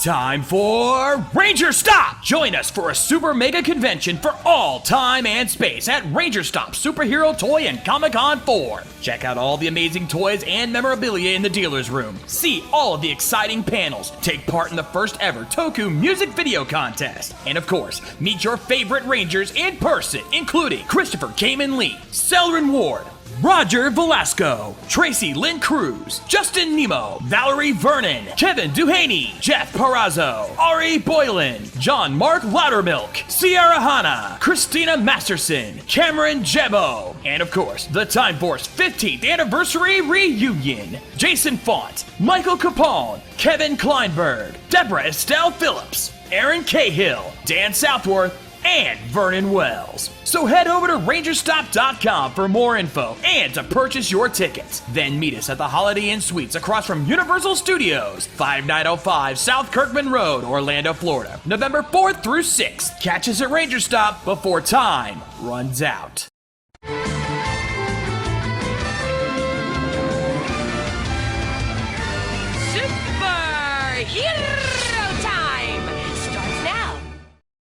Time for Ranger Stop! Join us for a super mega convention for all time and space at Ranger Stop Superhero Toy and Comic-Con 4. Check out all the amazing toys and memorabilia in the dealer's room. See all of the exciting panels. Take part in the first ever Toku music video contest. And of course, meet your favorite Rangers in person, including Christopher Kamen Lee, Selrin Ward, Roger Velasco, Tracy Lynn Cruz, Justin Nemo, Valerie Vernon, Kevin Duhaney, Jeff Parazzo, Ari Boylan, John Mark Loudermilk, Sierra Hanna, Christina Masterson, Cameron Jebo, and of course, the Time Force 15th Anniversary Reunion. Jason Font, Michael Capone, Kevin Kleinberg, Deborah Estelle Phillips, Aaron Cahill, Dan Southworth, and Vernon Wells. So head over to rangerstop.com for more info and to purchase your tickets. Then meet us at the Holiday Inn Suites across from Universal Studios, 5905 South Kirkman Road, Orlando, Florida, November 4th through 6th. Catch us at Ranger Stop before time runs out.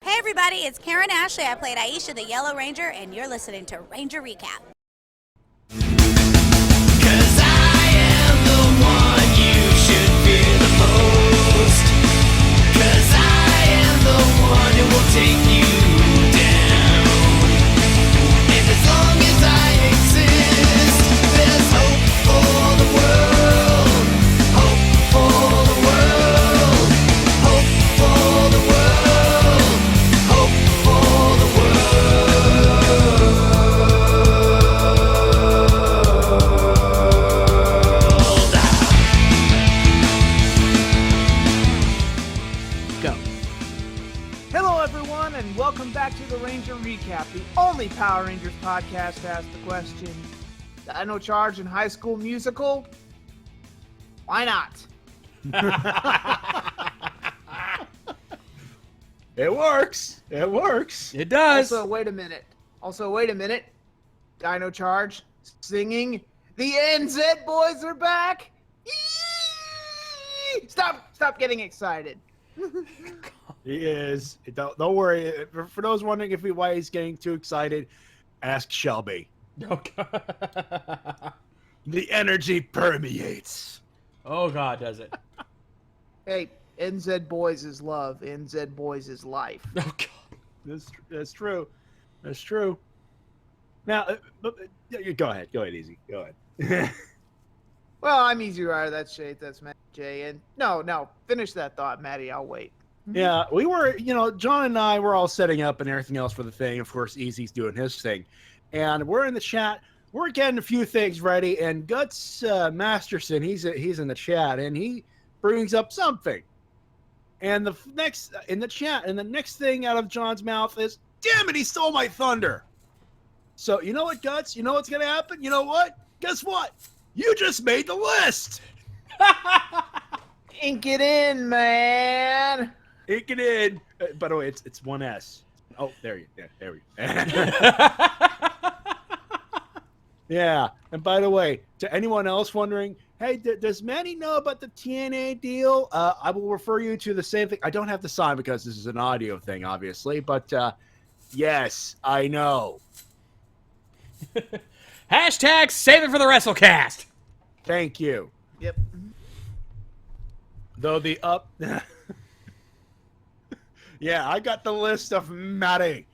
Hey everybody, it's Karen Ashley. I played Aisha the Yellow Ranger, and you're listening to Ranger Recap. 'Cause I am the one you should fear the most. 'Cause I am the one who will take you down. And as long as I exist, there's hope for the world. Hope for the world. Hope for the world. And welcome back to the Ranger Recap, the only Power Rangers podcast to ask the question, Dino Charge in High School Musical? Why not? It works. It works. It does. Also, wait a minute. Dino Charge singing, the NZ boys are back. Yee! Stop getting excited. He is. Don't worry. For those wondering why he's getting too excited, ask Shelby. Oh, God. The energy permeates. Oh, God, does it? Hey, NZ boys is love. NZ boys is life. Oh, God. That's true. That's true. Now, go ahead. Go ahead, Easy. Go ahead. Well, I'm easy rider. That's Shade. That's Matty Jay. And no, finish that thought, Matty. I'll wait. Yeah, we were, John and I were all setting up and everything else for the thing. Of course, Easy's doing his thing. And we're in the chat. We're getting a few things ready. And Guts Masterson, he's in the chat, and he brings up something. And the next thing out of John's mouth is, damn it, he stole my thunder. So, you know what, Guts? You know what's going to happen? You know what? Guess what? You just made the list. Ink it in, man. Ink it in. By the way, it's one S. Oh, there we go. Yeah. And by the way, to anyone else wondering, hey, does Manny know about the TNA deal? I will refer you to the same thing. I don't have to sign because this is an audio thing, obviously. But yes, I know. Hashtag save it for the WrestleCast. Thank you. Yep. Though the up... Yeah, I got the list of Matty,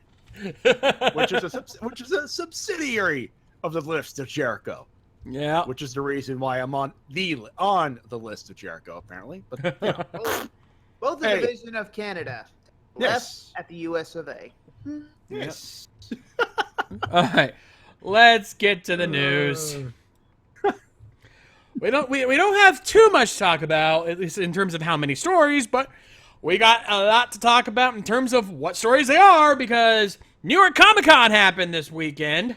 which is a subsidiary of the list of Jericho. Yeah, which is the reason why I'm on the list of Jericho, apparently. But both a division of Canada, yes, left at the U.S. of A. Yes. All right, let's get to the news. We don't have too much to talk about, at least in terms of how many stories, but we got a lot to talk about in terms of what stories they are, because New York Comic-Con happened this weekend.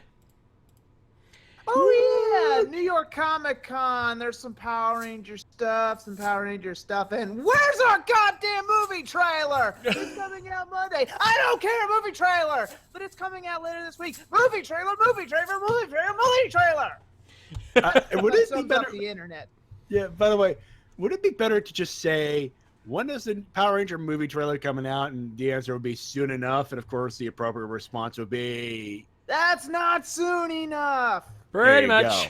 Oh, yeah, New York Comic-Con. There's some Power Ranger stuff, and where's our goddamn movie trailer? It's coming out Monday. I don't care, movie trailer, but it's coming out later this week. Movie trailer. Would it be better? The internet. Yeah. By the way, would it be better to just say when is the Power Ranger movie trailer coming out? And the answer would be soon enough. And of course, the appropriate response would be, That's not soon enough. Pretty There you much.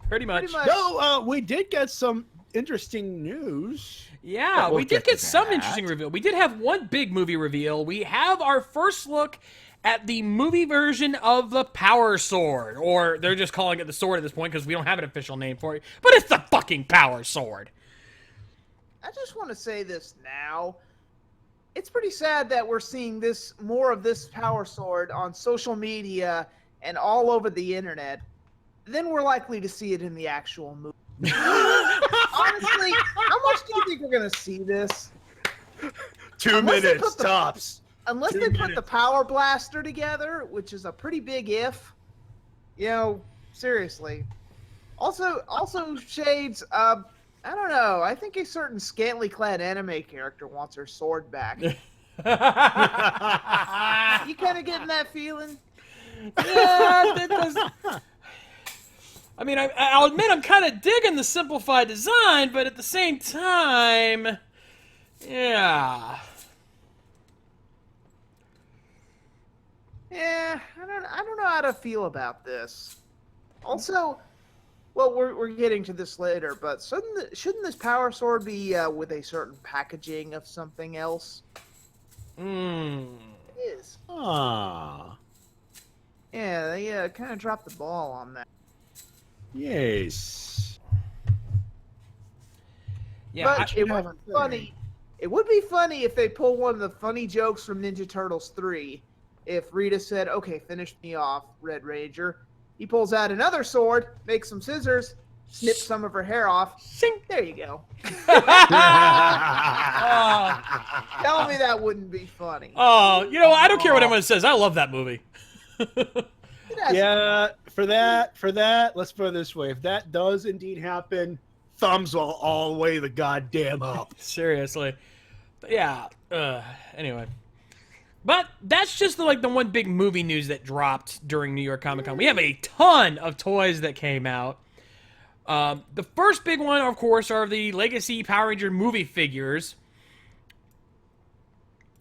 Pretty much. Pretty much. no, we did get some interesting news. Yeah, We'll we did get to get some that. interesting reveal. We did have one big movie reveal. We have our first look at the movie version of the Power Sword. Or they're just calling it the Sword at this point because we don't have an official name for it. But it's the fucking Power Sword. I just want to say this now. It's pretty sad that we're seeing more of this Power Sword on social media and all over the internet than we're likely to see it in the actual movie. Honestly, how much do you think we're going to see this? 2 Unless they minutes put the- tops. Unless 2 they put minutes. the Power Blaster together, which is a pretty big if. You know, seriously. Also, Shades, I don't know. I think a certain scantily clad anime character wants her sword back. You kind of getting that feeling? Yeah, that does. I mean, I'll admit I'm kind of digging the simplified design, but at the same time, yeah. Yeah, I don't know how to feel about this. Also, well, we're getting to this later, but shouldn't this Power Sword be with a certain packaging of something else? Hmm. It is. Ah, Yeah, they kind of dropped the ball on that. yes. Yeah, But it would have be funny. It would be funny if they pull one of the funny jokes from Ninja Turtles 3. If Rita said, "Okay, finish me off, Red Ranger," he pulls out another sword, makes some scissors, snips some of her hair off. Shing. There you go. Oh, Tell me that wouldn't be funny. oh, you know, I don't care what anyone says. I love that movie. It has- Yeah, for that, let's put it this way. If that does indeed happen, thumbs all the way the goddamn up. Seriously. But yeah. Anyway. But that's just the one big movie news that dropped during New York Comic Con. We have a ton of toys that came out. The first big one, of course, are the Legacy Power Ranger movie figures.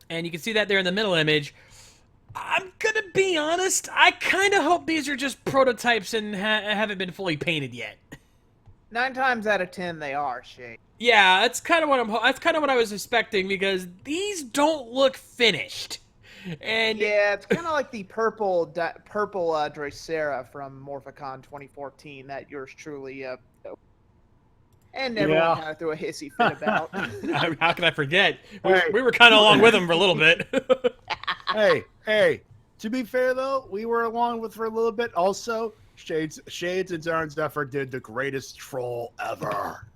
And you can see that there in the middle image. I'm gonna be honest, I kind of hope these are just prototypes and haven't been fully painted yet. 9 times out of 10, they are, Shane. Yeah, that's kind of what I was expecting because these don't look finished. And Yeah, it's kind of like the purple Dracera from Morphicon 2014 that yours truly and everyone Yeah. kind of threw a hissy fit about. how can I forget? Hey. We were kind of along with him for a little bit. Hey. To be fair though, we were along with for a little bit. Also, Shades and Zarn Zephyr did the greatest troll ever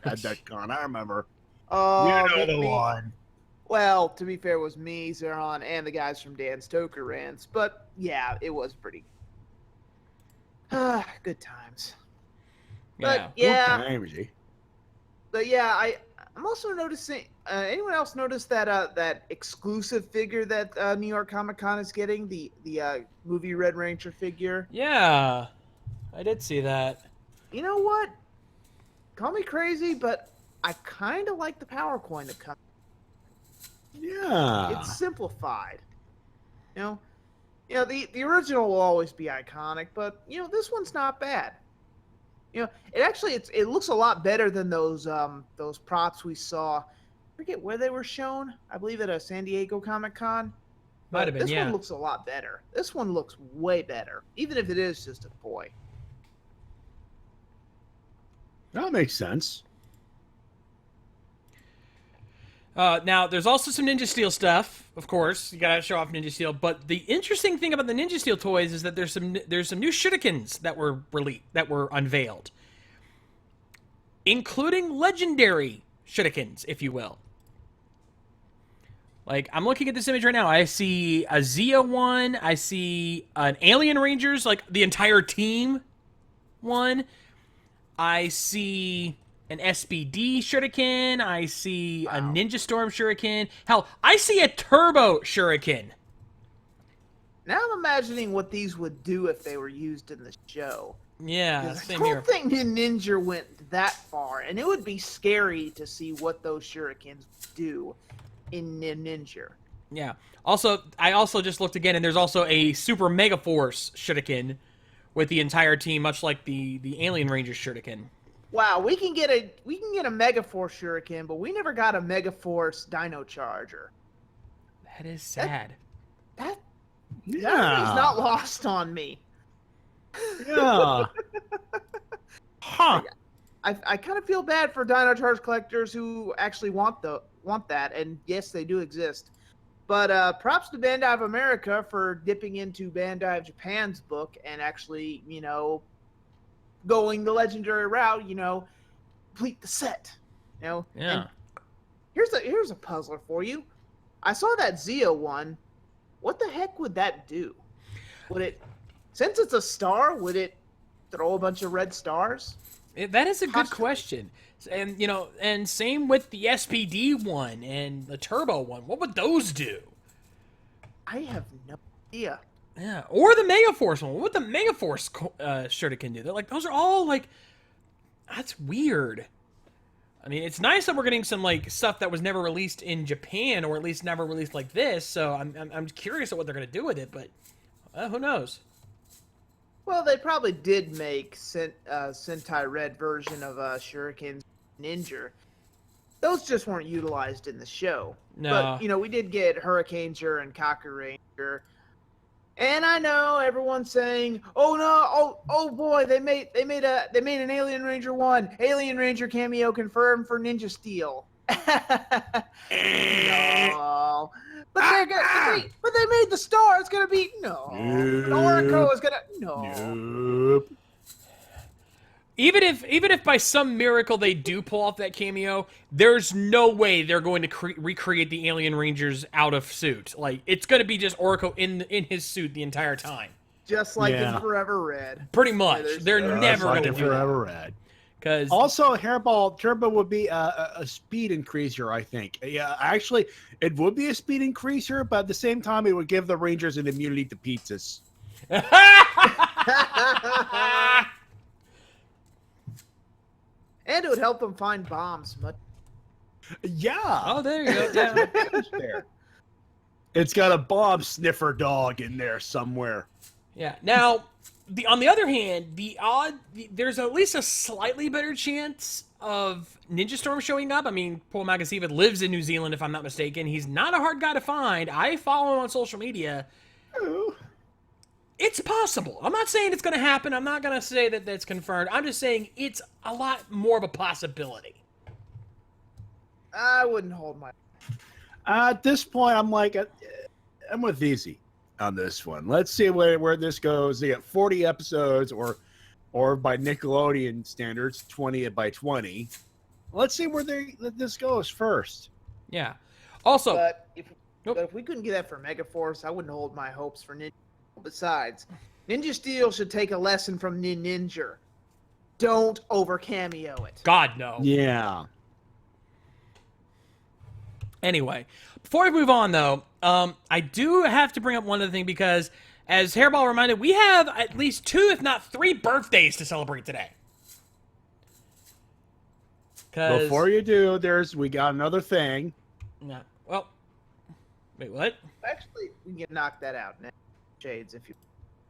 at that con. I remember. Oh, you know the me- one. Well, to be fair, it was me, Zeron, and the guys from Dan Stoker Rants. But yeah, it was pretty. Good times. But yeah, I'm also noticing. Anyone else notice that that exclusive figure that New York Comic Con is getting, the movie Red Ranger figure? Yeah, I did see that. You know what? Call me crazy, but I kind of like the Power Coin that comes. Yeah. It's simplified. You know, the original will always be iconic, but this one's not bad. It looks a lot better than those props we saw. I forget where they were shown. I believe at a San Diego Comic Con. Might have been, This yeah. one looks a lot better. This one looks way better, even if it is just a toy. That makes sense. Now, there's also some Ninja Steel stuff, of course. You gotta show off Ninja Steel. But the interesting thing about the Ninja Steel toys is that there's some new shurikens that were unveiled, including legendary shurikens, if you will. Like, I'm looking at this image right now. I see a Zia one. I see an Alien Rangers, like the entire team one. I see an SBD shuriken. I see a Ninja Storm shuriken. Hell, I see a Turbo shuriken. Now I'm imagining what these would do if they were used in the show. Yeah, 'Cause I same don't here. think Ninja went that far, and it would be scary to see what those shurikens do in Ninja. Yeah. Also, I also just looked again, and there's also a Super Mega Force Shuriken with the entire team, much like the Alien Ranger Shuriken. Wow, we can get a Mega Force Shuriken, but we never got a Mega Force Dino Charger. That is sad. That Yeah. That is not lost on me. Yeah. Huh. I kind of feel bad for Dino Charge collectors who actually want that, and yes, they do exist. But props to Bandai of America for dipping into Bandai of Japan's book and actually, going the legendary route. Complete the set. Yeah. And here's a puzzler for you. I saw that Zeo one. What the heck would that do? Would it, since it's a star, would it throw a bunch of red stars? That is a good Possibly. question. And, and same with the SPD one and the Turbo one. What would those do? I have no idea. Yeah. Or the Megaforce one. What would the Megaforce Shuriken do? They're like, those are all, like, that's weird. I mean, it's nice that we're getting some, like, stuff that was never released in Japan, or at least never released like this, so I'm curious at what they're going to do with it, but who knows? Well, they probably did make Sentai Red version of Shuriken Ninja. Those just weren't utilized in the show. No. But, we did get Hurricaneer and Kaku Ranger. And I know everyone's saying, "Oh no! Oh boy! They made an Alien Ranger 1. Alien Ranger cameo confirmed for Ninja Steel." No, but they made the star. It's gonna be no. Orico is gonna no. Nope. Even if by some miracle they do pull off that cameo, there's no way they're going to recreate the Alien Rangers out of suit. Like, it's going to be just Orko in his suit the entire time. Just like Yeah. in Forever Red. Pretty much. They're never going to do Forever that. Red. Because Also, Hairball Turbo would be a speed increaser, I think. Yeah, actually, it would be a speed increaser, but at the same time, it would give the Rangers an immunity to pizzas. And it would help them find bombs. Yeah. Oh, there you go. Yeah. There. It's got a bomb sniffer dog in there somewhere. Yeah. Now, on the other hand, there's at least a slightly better chance of Ninja Storm showing up. I mean, Paul Magasiva lives in New Zealand, if I'm not mistaken. He's not a hard guy to find. I follow him on social media. Oh. It's possible. I'm not saying it's going to happen. I'm not going to say that that's confirmed. I'm just saying it's a lot more of a possibility. I wouldn't hold my. At this point, I'm with Easy on this one. Let's see where this goes. They got 40 episodes, or by Nickelodeon standards, 20 by 20. Let's see where this goes first. Yeah. Also, But if we couldn't get that for Megaforce, I wouldn't hold my hopes for Ninja. Besides, Ninja Steel should take a lesson from Ninja. Don't over cameo it. God, no. Yeah. Anyway, before we move on, though, I do have to bring up one other thing because, as Hairball reminded, we have at least 2, if not 3, birthdays to celebrate today. Before you do, we got another thing. Yeah. Well, wait, what? Actually, we can knock that out now. Shades, if you.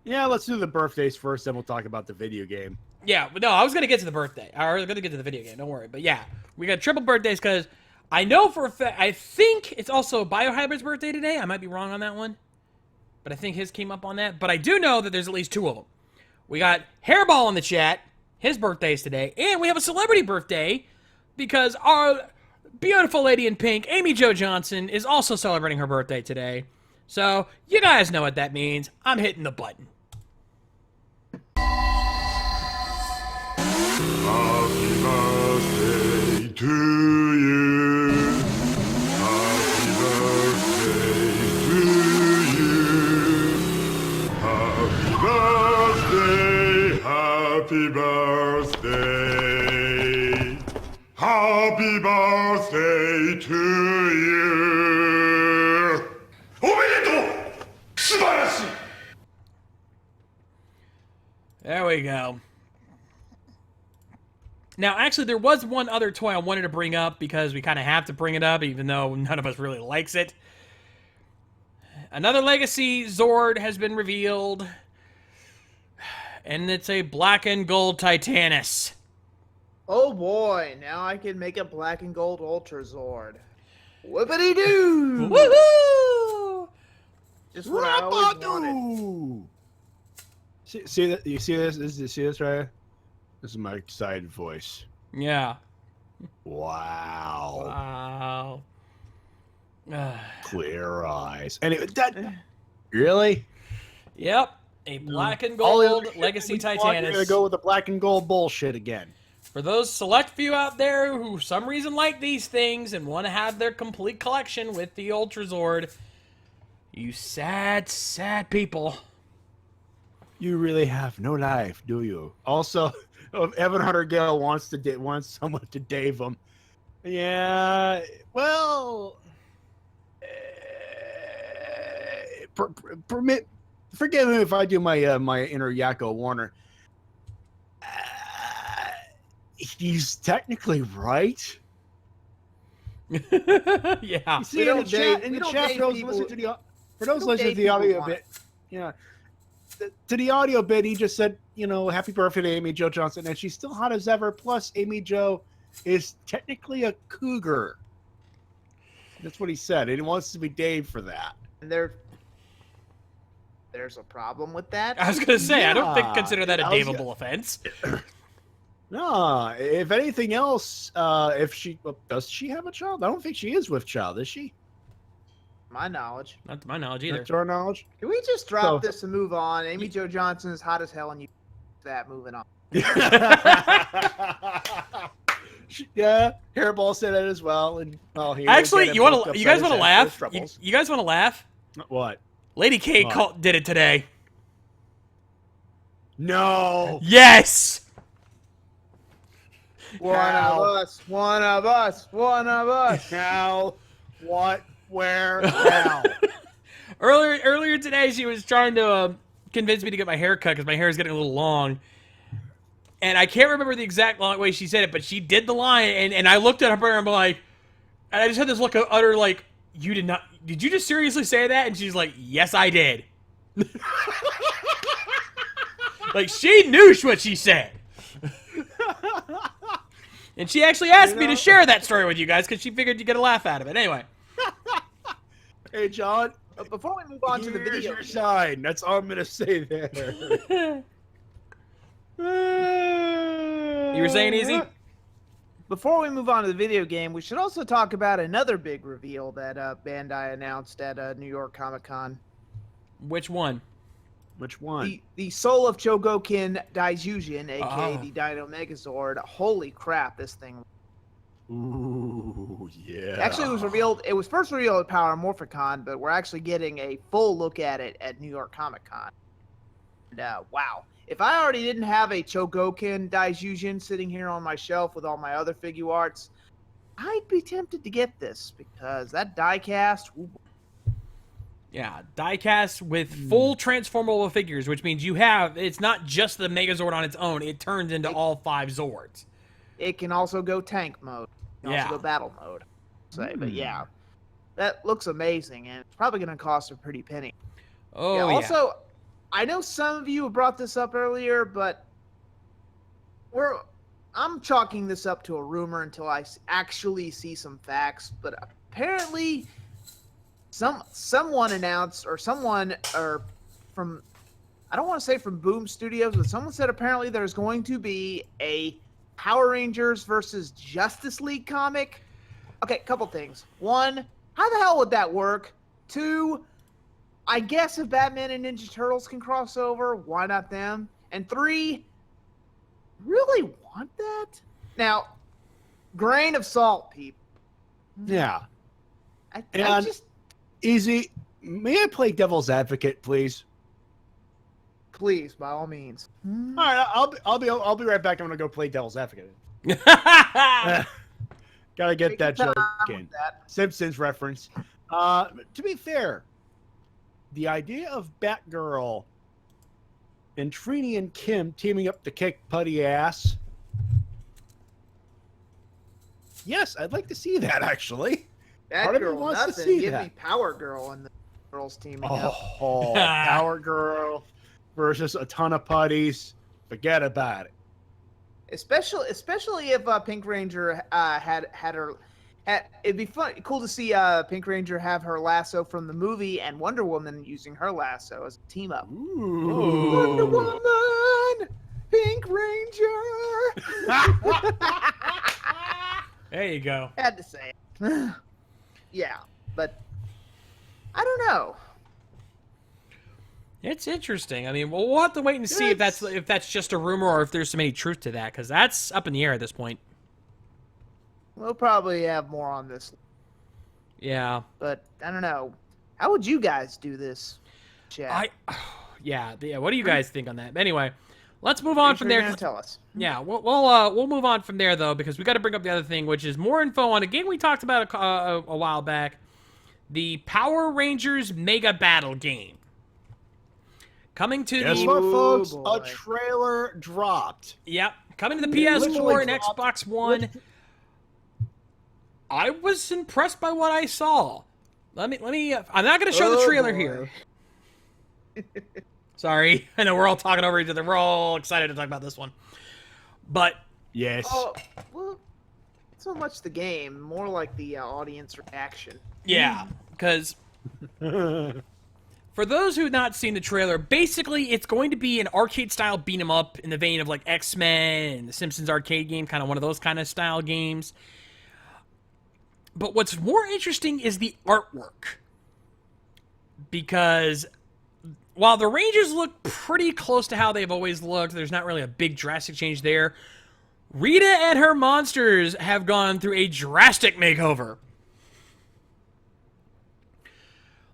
Yeah, let's do the birthdays first, then we'll talk about the video game. Yeah, but no, I was going to get to the birthday. I was going to get to the video game, don't worry. But yeah, we got triple birthdays because I know for a fact, I think it's also Biohybrid's birthday today. I might be wrong on that one. But I think his came up on that. But I do know that there's at least 2 of them. We got Hairball in the chat. His birthday's today. And we have a celebrity birthday because our beautiful lady in pink, Amy Jo Johnson, is also celebrating her birthday today. So, you guys know what that means. I'm hitting the button. Happy birthday to you. Happy birthday to you. Happy birthday, happy birthday. Happy birthday to you. おめでとう。素晴らしい。 There we go. Now, actually, there was one other toy I wanted to bring up because we kind of have to bring it up, even though none of us really likes it. Another Legacy Zord has been revealed, and it's a black and gold Titanus. Oh boy, now I can make a black and gold Ultra Zord. Whoopity doo! Woohoo! Just what I always wanted. Rapadu! See that? You see this? You see this right? This is my excited voice. Yeah. Wow. Wow. Clear eyes. Anyway, that really? Yep. A black and All the gold other shit Legacy we thought you were Titanus. gonna go with the black and gold bullshit again. For those select few out there who for some reason like these things and want to have their complete collection with the Ultra Zord, you sad, sad people. You really have no life, do you? Also, Evan Hunter Gale wants someone to Dave him. Yeah, well, forgive me if I do my my inner Yakko Warner. He's technically right. Yeah. You see in the chat, for those listening to the audio bit, yeah. To the audio bit, he just said, you know, happy birthday to Amy Jo Johnson, and she's still hot as ever. Plus, Amy Jo is technically a cougar. That's what he said, and he wants to be Dave for that. And there's a problem with that. I was going to say, I don't consider that a I was Daveable offense. No, if anything else, does she have a child? I don't think she is with child, is she? My knowledge. Not to my knowledge either. Not to our knowledge. Can we just drop this and move on? Amy Jo Johnson is hot as hell, and you that moving on. Yeah, Hairball said that as well. And well, Actually, you guys want to laugh? You guys want to laugh? What? Lady K did it today. No. Yes. One of us. One of us. One of us. How? What? Where? How? Earlier today, she was trying to convince me to get my hair cut because my hair is getting a little long. And I can't remember the exact way she said it, but she did the line, and I looked at her and I'm like, and I just had this look of utter like, did you just seriously say that? And she's like, yes, I did. Like, she knew what she said. And she actually asked me to share that story with you guys because she figured you'd get a laugh out of it. Anyway. Hey, John. Before we move on to the Here's video, your sign. That's all I'm gonna say there. You were saying, Easy? before we move on to the video game, we should also talk about another big reveal that Bandai announced at New York Comic Con. Which one? Which one? The Soul of Chogokin Daijujin, aka the Dino Megazord. Holy crap, this thing. Ooh, yeah. Actually, it was revealed. It was first revealed at Power Morphicon, but we're actually getting a full look at it at New York Comic Con. And wow, if I already didn't have a Chogokin Daijujin sitting here on my shelf with all my other figure arts, I'd be tempted to get this because that diecast. Ooh. Yeah, diecast with full transformable figures, which means it's not just the Megazord on its own. It turns into all 5 Zords. It can also go tank mode. It can also go battle mode. But yeah, that looks amazing, and it's probably going to cost a pretty penny. Oh, yeah. Also, I know some of you brought this up earlier, but I'm chalking this up to a rumor until I actually see some facts. But apparently, someone announced, or from, I don't want to say from Boom Studios, but someone said apparently there's going to be a Power Rangers versus Justice League comic. Okay, couple things. 1, how the hell would that work? 2, I guess if Batman and Ninja Turtles can cross over, why not them? And 3, really want that? Now, grain of salt, people. Yeah. I And just Easy. May I play devil's advocate, please? please, by all means. All right, I'll be right back. I'm gonna go play devil's advocate. Gotta get that joke in. Simpsons reference. To be fair, the idea of Batgirl and Trini and Kim teaming up to kick Putty ass Yes, I'd like to see that actually. That Part of me girl wants to nothing. see Give that. me Power Girl and the girls teaming up. Oh, Power Girl versus a ton of putties. Forget about it. Especially if Pink Ranger had her. It'd be cool to see Pink Ranger have her lasso from the movie and Wonder Woman using her lasso as a team up. Wonder Woman, Pink Ranger. There you go. Had to say it. Yeah, but I don't know. It's interesting. I mean, we'll have to wait and see if that's just a rumor or if there's some any truth to that, because that's up in the air at this point. We'll probably have more on this, Yeah. but I don't know. How would you guys do this, Chad? Yeah. What do you guys think on that? Anyway, let's move on from there. You're gonna tell us. Yeah, we'll move on from there though, because we got to bring up the other thing, which is more info on a game we talked about a while back, the Power Rangers Mega Battle game. Coming to Guess the what, folks? boy. A trailer dropped. Yep, coming to the Literally PS4 and dropped. Xbox One. I was impressed by what I saw. Let me. I'm not going to show the trailer boy. here. Sorry, I know we're all talking over each other. We're all excited to talk about this one, but Yes. Oh, well, not so much the game, more like the audience reaction. yeah, because for those who have not seen the trailer, basically it's going to be an arcade-style beat-'em up in the vein of like X-Men and the Simpsons arcade game, kind of one of those kind of style games. But what's more interesting is the artwork. Because while the Rangers look pretty close to how they've always looked, there's not really a big drastic change there. Rita and her monsters have gone through a drastic makeover.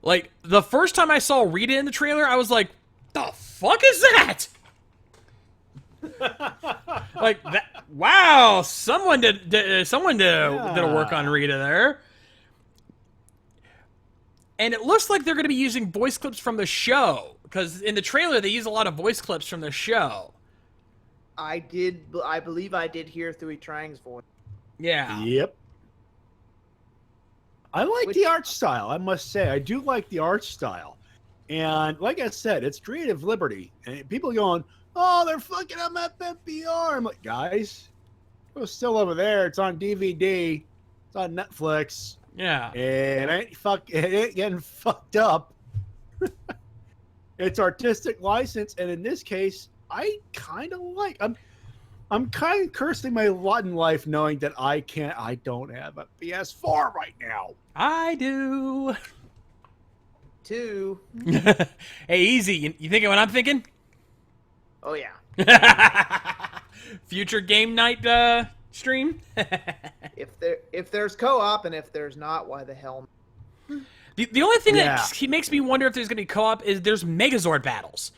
Like, the first time I saw Rita in the trailer, I was like, the fuck is that? Like, that, wow, someone did a work on Rita there. And it looks like they're going to be using voice clips from the show, because in the trailer they use a lot of voice clips from the show. I believe I did hear Thuy Trang's voice. Yeah. Yep. I like Which- the art style, I must say. I do like the art style. And like I said, it's creative liberty. And people going, oh, they're fucking up FNPR. I'm like, guys, it was still over there. It's on DVD. It's on Netflix. Yeah. And it ain't getting fucked up. It's artistic license, and in this case, I kind of like. I'm kind of cursing my lot in life, knowing that I don't have a PS4 right now. I do. 2. Hey, easy. You thinking what I'm thinking? Oh yeah. Future game night stream? If there's co-op and if there's not, why the hell? The only thing Yeah. that makes me wonder if there's going to be co-op is there's Megazord battles.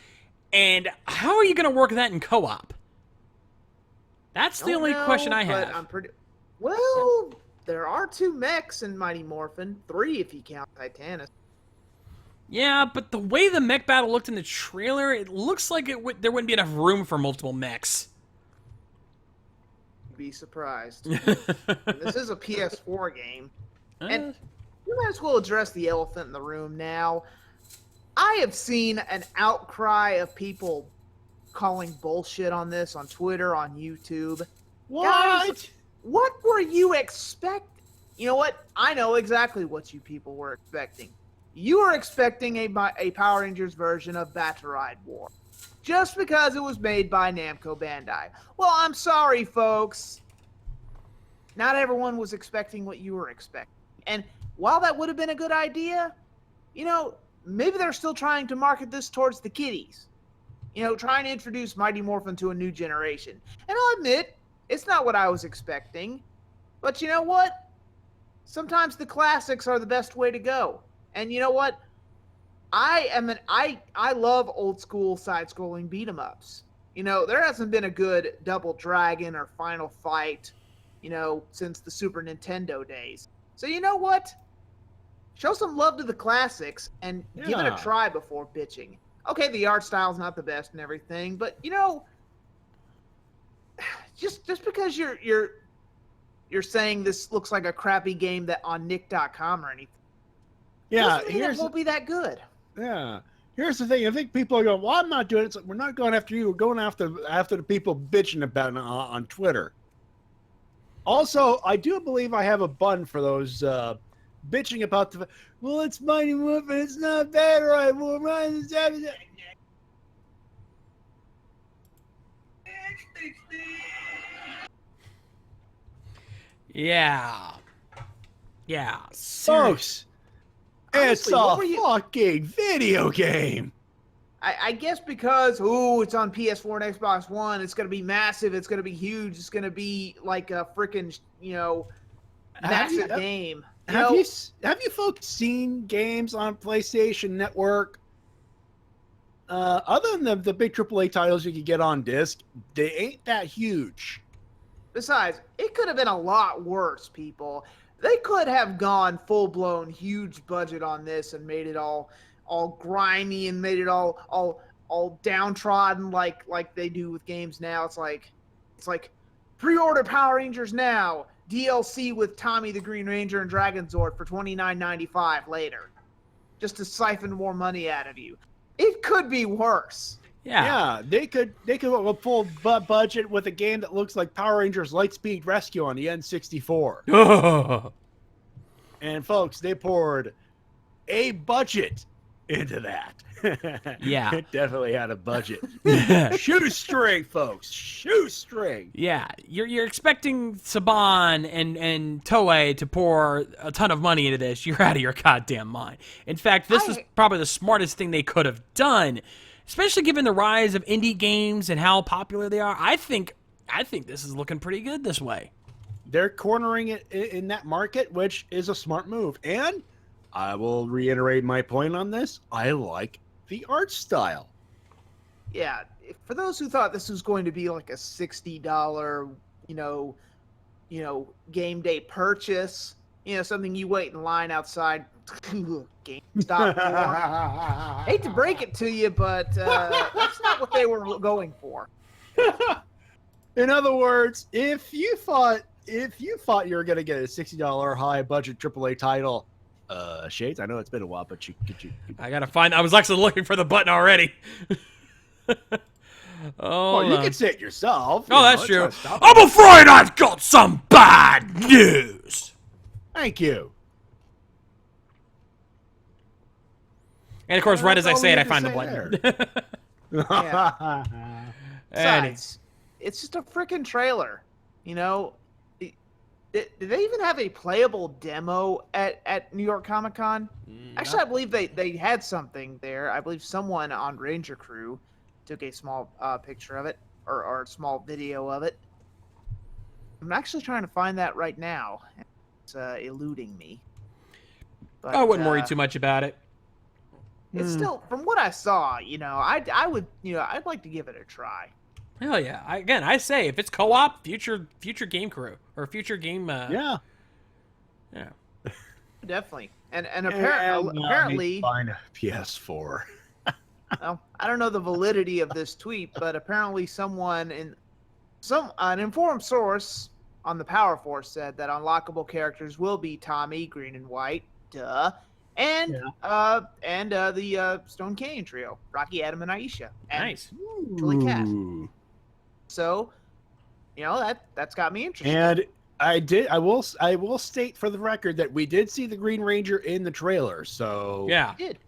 And how are you going to work that in co-op? That's the only question I have. But I'm pretty. Well, there are 2 mechs in Mighty Morphin. 3 if you count Titanus. Yeah, but the way the mech battle looked in the trailer, it looks like there wouldn't be enough room for multiple mechs. Be surprised. This is a PS4 game, and you might as well address the elephant in the room now. I have seen an outcry of people calling bullshit on this on Twitter, on YouTube. What? Guys, what were you expecting? You know what? I know exactly what you people were expecting. You were expecting a Power Rangers version of Bataride War. Just because it was made by Namco Bandai. Well, I'm sorry, folks. Not everyone was expecting what you were expecting. And while that would have been a good idea, you know, maybe they're still trying to market this towards the kiddies. You know, trying to introduce Mighty Morphin to a new generation. And I'll admit, it's not what I was expecting. But you know what? Sometimes the classics are the best way to go. And you know what? I love old school side-scrolling beat-em-ups. You know, there hasn't been a good Double Dragon or Final Fight, you know, since the Super Nintendo days. So you know what? Show some love to the classics and give it a Yeah. try before bitching. Okay, the art style's not the best and everything, but you know, just because you're you're saying this looks like a crappy game that on Nick.com or anything. Yeah, Doesn't mean it won't be that good. Yeah. Here's the thing. I think people are going, well, I'm not doing it. It's like, we're not going after you. We're going after the people bitching about it on Twitter. Also, I do believe I have a button for those bitching about the, well, it's Mighty Morphin. It's not bad, right? Well, Yeah. folks, it's Honestly, what a were you- fucking video game. I guess because, it's on PS4 and Xbox One, it's going to be massive, it's going to be huge, it's going to be like a freaking, massive game. Have you folks seen games on PlayStation Network? Other than the big AAA titles you can get on disc, they ain't that huge. Besides, it could have been a lot worse, people. They could have gone full-blown huge budget on this and made it all grimy and made it all downtrodden like they do with games now. It's like pre-order Power Rangers now, DLC with Tommy the Green Ranger and Dragonzord for $29.95 later, just to siphon more money out of you. It could be worse. Yeah. They could go a full budget with a game that looks like Power Rangers Lightspeed Rescue on the N64. And folks, they poured a budget into that. Yeah. It definitely had a budget. Shoestring, folks. Shoestring. Yeah, you're expecting Saban and Toei to pour a ton of money into this. You're out of your goddamn mind. In fact, this is probably the smartest thing they could have done, especially given the rise of indie games and how popular they are. I think this is looking pretty good this way. They're cornering it in that market, which is a smart move. And I will reiterate my point on this. I like the art style. Yeah, for those who thought this was going to be like a $60, game day purchase, something you wait in line outside GameStop for. Hate to break it to you, but that's not what they were going for. In other words, if you thought you were going to get a $60 high budget AAA title, Shades, I know it's been a while, but you I gotta find. I was actually looking for the button already. well, you can say it yourself. Oh, that's it's true. not stopping I'm you. afraid I've got some bad news. Thank you. And of course, right as I That's all say it, we I need find to the say button. Besides, it's just a freaking trailer. Did they even have a playable demo at New York Comic Con? Actually, I believe they had something there. I believe someone on Ranger Crew took a small picture of it or a small video of it. I'm actually trying to find that right now. It's eluding me. But, I wouldn't worry too much about it. It's still, from what I saw, I would, I'd like to give it a try. Hell yeah! I say if it's co-op, future game crew or future game. Yeah. Definitely. And apparently, find a PS4. well, I don't know the validity of this tweet, but apparently an informed source on the Power Force said that unlockable characters will be Tommy, Green and White, and the Stone Canyon trio, Rocky, Adam, and Aisha. And Nice. Julie Cat. Ooh. So, that's got me interested. And I will state for the record that we did see the Green Ranger in the trailer. So Yeah. Did.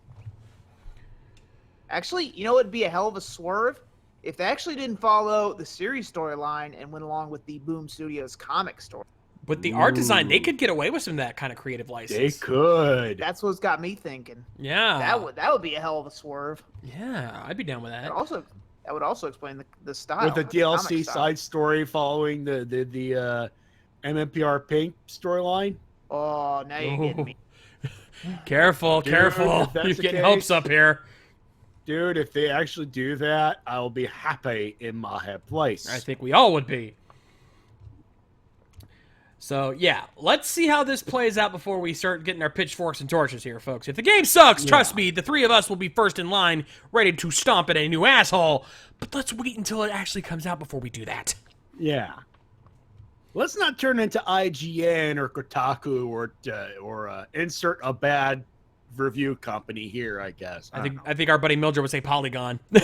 Actually, it'd be a hell of a swerve if they actually didn't follow the series storyline and went along with the Boom Studios comic story. With the art design, they could get away with some of that kind of creative license. they could. That's what's got me thinking. Yeah. That would be a hell of a swerve. Yeah, I'd be down with that. That would also explain the style. With the DLC comic style. side story following the MMPR Pink storyline. Oh, now you're getting me. Careful. if You're that's the getting case- hopes up here. Dude, if they actually do that, I'll be happy in my place. I think we all would be. So, yeah, let's see how this plays out before we start getting our pitchforks and torches here, folks. If the game sucks, trust me, the three of us will be first in line, ready to stomp at a new asshole. But let's wait until it actually comes out before we do that. Yeah. Let's not turn into IGN or Kotaku or insert a bad review company here. I guess. I think our buddy Mildred would say Polygon. There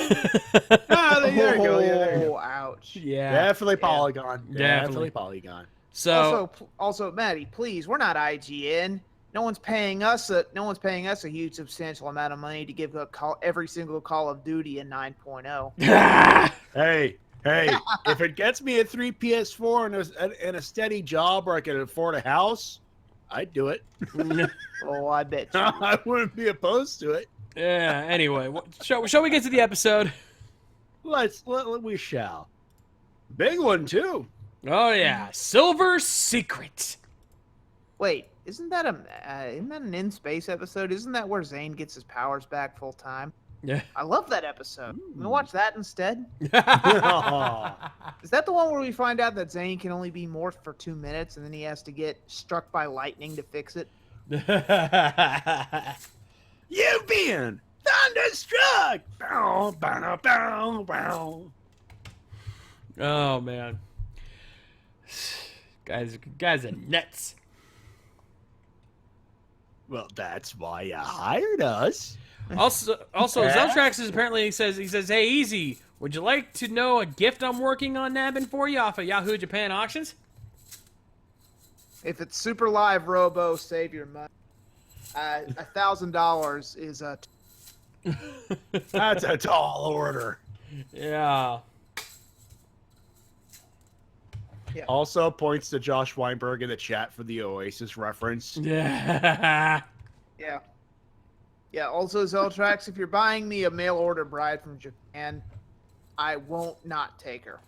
you go. Yeah, there you go. Oh, ouch. Yeah. Definitely Polygon. Definitely. Definitely Polygon. So Also, Matty, please, we're not IGN. No one's paying us a huge substantial amount of money to give every single Call of Duty a 9.0. Hey, if it gets me a 3 PS4 and a steady job where I can afford a house, I'd do it. Oh, I bet you. I wouldn't be opposed to it. yeah. Anyway, shall we get to the episode? We shall. Big one too. Oh yeah, Silver Secret. Wait, isn't that an in space episode? Isn't that where Zane gets his powers back full time? Yeah. I love that episode. I'm gonna watch that instead. Aw. Is that the one where we find out that Zane can only be morphed for 2 minutes and then he has to get struck by lightning to fix it? You've been thunderstruck. Bow, bow, bow, bow. Oh man, guys are nuts. Well, that's why you hired us. Also, Zeltrax is apparently says, "Hey, Easy, would you like to know a gift I'm working on nabbing for you off of Yahoo Japan Auctions?" If it's Super Live Robo, save your money. $1,000 is a. That's a tall order. Yeah. Yeah. Also points to Josh Weinberg in the chat for the Oasis reference. Yeah. Yeah. Yeah, also, Zeltrax, if you're buying me a mail order bride from Japan, I won't not take her.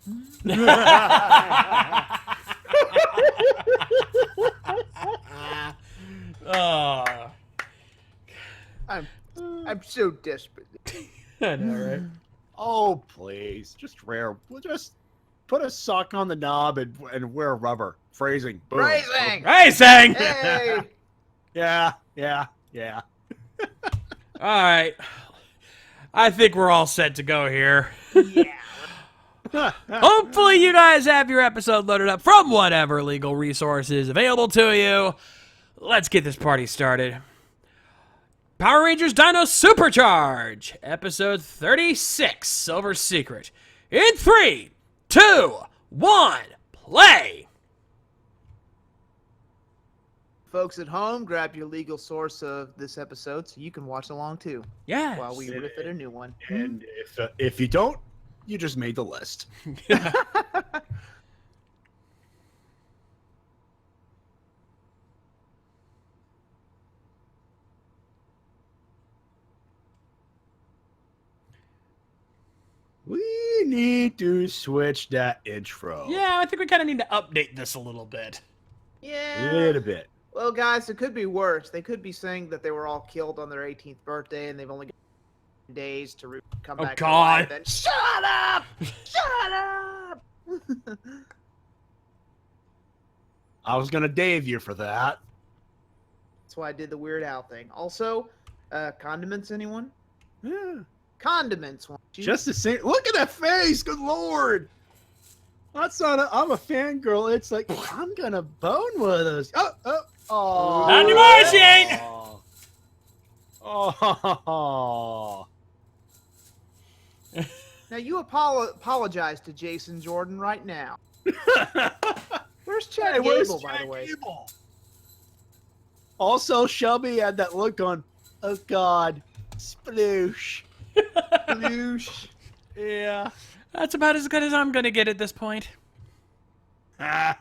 Oh. I'm so desperate. I know, right? Oh, please. Just put a sock on the knob and wear rubber. Phrasing. Boom. Phrasing! Hey, Sang! Hey! Yeah. All right. I think we're all set to go here. Yeah. Hopefully you guys have your episode loaded up from whatever legal resources available to you. Let's get this party started. Power Rangers Dino Supercharge, episode 36, Silver Secret. In 3, 2, 1, play! Folks at home, grab your legal source of this episode so you can watch along too Yes. while we riff at a new one. And if you don't, you just made the list. We need to switch that intro. Yeah, I think we kind of need to update this a little bit. A Yeah. little bit. Well, guys, it could be worse. They could be saying that they were all killed on their 18th birthday and they've only got days to come Oh, back God. to life. And shut up! Shut up! I was gonna Dave you for that. That's why I did the Weird Al thing. Also, condiments, anyone? Yeah. Condiments. Just the same. Look at that face. Good lord. That's not. I'm a fangirl. It's like I'm gonna bone with us. Oh. Not anymore, she ain't. Oh. Now you apologize to Jason Jordan right now. Where's Chad Hey, where's Gable, by Chad the way? Gable? Also, Shelby had that look on. Oh God, sploosh. Sploosh. Yeah. That's about as good as I'm gonna get at this point. Ah.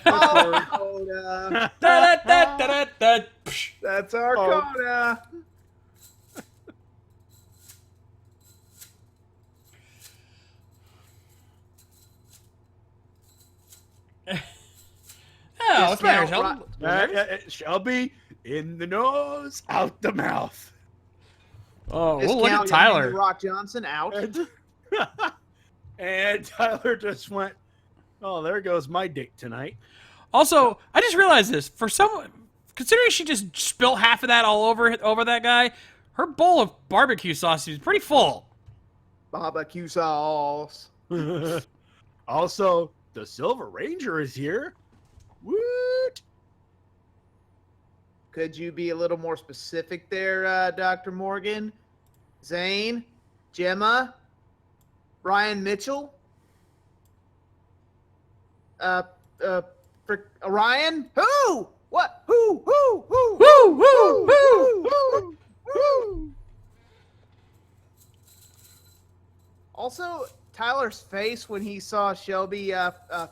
Oh, Coda. Da-da-da-da-da-da. Psh. That's our Oh. Coda. Oh, what's the matter, Discount Sheldon? Shelby in the nose, out the mouth. Oh, well, look at Discount Tyler. Andrew Rock Johnson out. And Tyler just went, oh, there goes my date tonight. Also, I just realized this. For someone, considering she just spilled half of that all over that guy, her bowl of barbecue sauce is pretty full. Barbecue sauce. Also, the Silver Ranger is here. Woot! Could you be a little more specific there, Dr. Morgan? Zane? Gemma? Ryan Mitchell? Orion? Who? What? Who? Who? Who? Woo, woo, woo. Woo! Also, Tyler's face when he saw Shelby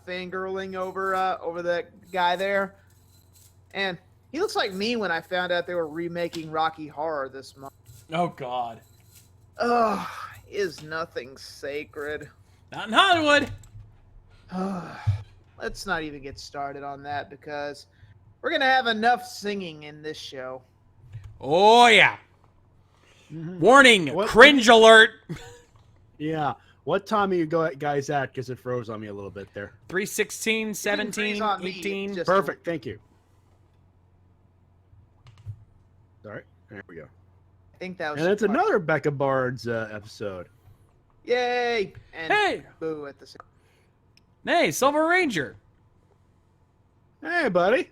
fangirling over the guy there, and he looks like me when I found out they were remaking Rocky Horror this month. Oh, God. Ugh, is nothing sacred. Not in Hollywood. Let's not even get started on that because we're gonna have enough singing in this show. Oh, yeah. Warning, What- cringe alert. Yeah. What time are you guys at? Because it froze on me a little bit there. 3:16, 17, on me, 18. just- Perfect. Thank you. All right. There we go. I think that was. And it's another Becca Barnes episode. Yay! And Hey! boo at the same. Hey, Silver Ranger. Hey, buddy.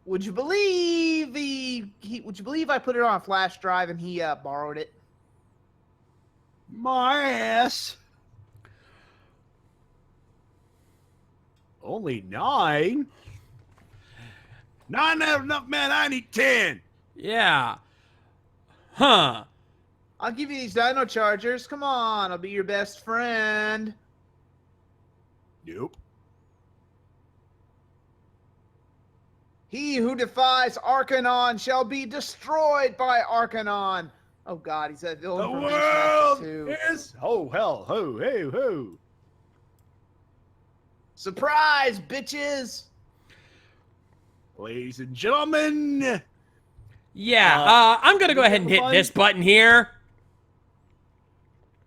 Would you believe would you believe I put it on a flash drive and he borrowed it? My ass. Only 9? 9 have enough, man. I need 10. Yeah. Huh. I'll give you these dino chargers. Come on, I'll be your best friend. Nope. He who defies Arcanon shall be destroyed by Arcanon. Oh God, he's that villain The from world Beastmaster 2. is oh hell ho hey ho. Surprise, bitches! Ladies and gentlemen, Yeah, I'm gonna go ahead and hit button? this button here.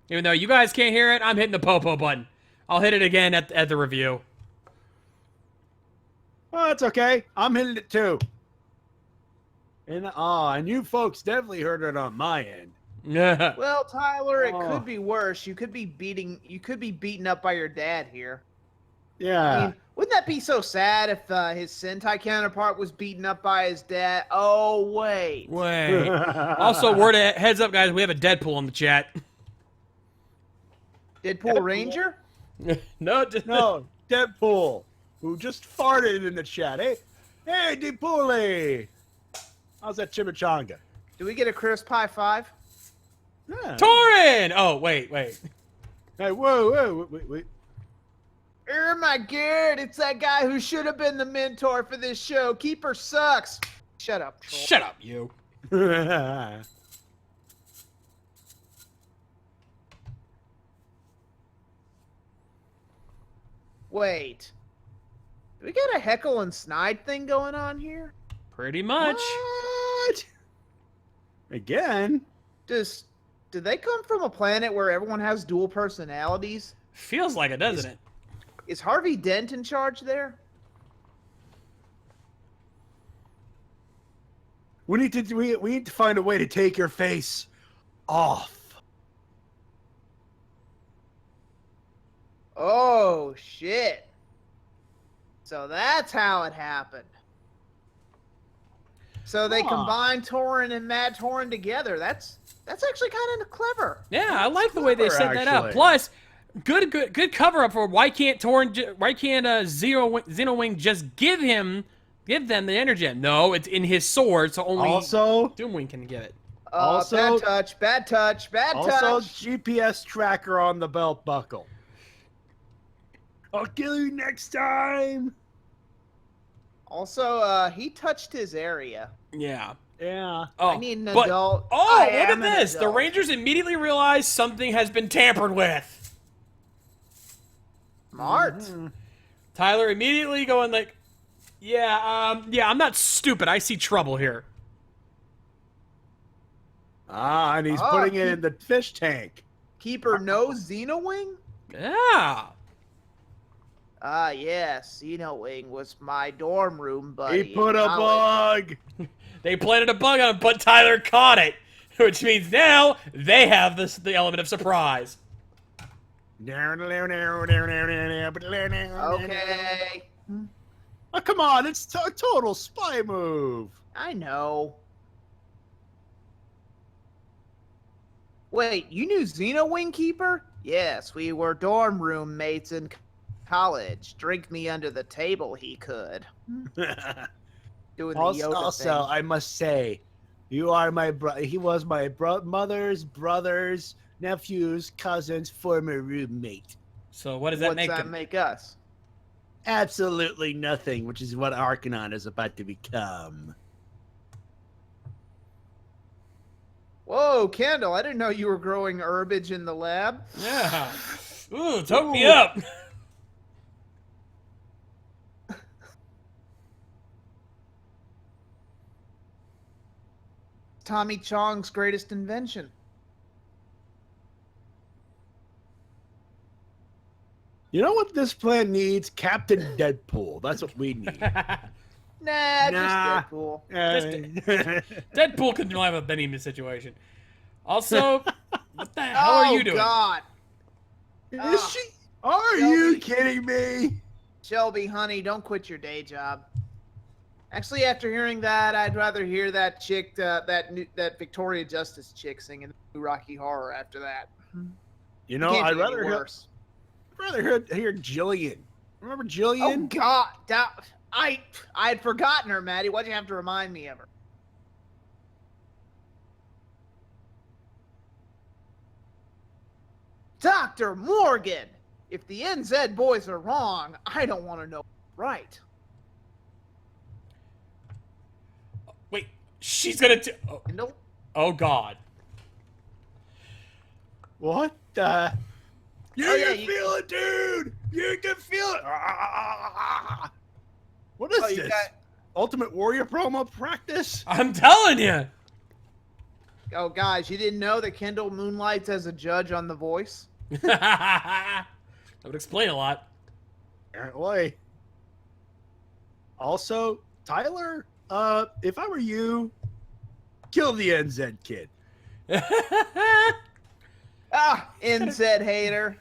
Even though you guys can't hear it, I'm hitting the popo button. I'll hit it again at the review. well, that's okay. I'm hitting it too. And you folks definitely heard it on my end. Yeah. Well, Tyler, it Oh. could be worse. You could be beaten up by your dad here. Yeah. I mean, wouldn't that be so sad if his Sentai counterpart was beaten up by his dad? Oh, wait. Wait. Also, heads up, guys. We have a Deadpool in the chat. Deadpool Ranger? No, No, Deadpool, who just farted in the chat. Hey, Deadpoolie. How's that chimichanga? Do we get a crisp high five? Yeah. Torin! Oh, wait. Hey, whoa, wait. Oh my god, it's that guy who should have been the mentor for this show. Keeper sucks. Shut up, troll. Shut up, you. Wait. Do we got a Heckle and Snide thing going on here? Pretty much. What? Again? Do they come from a planet where everyone has dual personalities? Feels like it, doesn't it? Is Harvey Dent in charge there? We need to find a way to take your face off. Oh shit. So that's how it happened. So they Huh. combined Torin and Mad Torin together. That's actually kind of clever. Yeah, I like the way they clever, set that up. actually. Plus, good cover up for why can't Xenowing just give them the energy? No, it's in his sword, so only Also, Doomwing can get it. Also- bad touch. also GPS tracker on the belt buckle. I'll kill you next time. Also, he touched his area. Yeah. Yeah. Oh, I need an but- adult. Oh, I look at am an this! The adult. Rangers immediately realize something has been tampered with. Smart. Mm-hmm. Tyler immediately going like, yeah, I'm not stupid. I see trouble here. Ah, and he's Oh, putting it in the fish tank. Keeper knows Xenowing? Yeah. Ah, yes. Xenowing was my dorm room buddy. He put a in college. bug. They planted a bug on him, but Tyler caught it. Which means now they have the element of surprise. Okay. Oh, come on, it's a total spy move. I know. Wait, you knew Xeno Wingkeeper? Yes, we were dorm room mates in college. Drink me under the table, he could. Doing the yoga thing. I must say, you are my brother. He was my mother's brother's nephew's cousin's former roommate. So what does that What's make that them? make us? Absolutely nothing, which is what Arcanon is about to become. Whoa, Kendall, I didn't know you were growing herbage in the lab. Yeah. Ooh, took me up. Tommy Chong's greatest invention. You know what this plan needs? Captain Deadpool. That's what we need. Nah, Nah. just Deadpool. Deadpool can live with any situation. Also, what the hell are you doing? Oh, God. Is she? Are you kidding me? Shelby, honey, don't quit your day job. Actually, after hearing that, I'd rather hear that chick, that Victoria Justice chick singing Rocky Horror after that. You know, Can't I'd be any rather worse. hear Jillian. Remember Oh Jillian? God, I had forgotten her, Maddie. Why'd you have to remind me of her? Dr. Morgan, if the NZ boys are wrong, I don't want to know right. Wait, she's gonna. Oh, Kendall? oh God. What the? You Oh, yeah, can feel it, dude. You can feel it. Ah. What is Oh, you this? got- Ultimate Warrior promo practice? I'm telling you. Oh, guys, you didn't know that Kendall moonlights as a judge on The Voice? That would explain a lot. Apparently. Also, Tyler, if I were you, kill the NZ kid. Ah, NZ hater.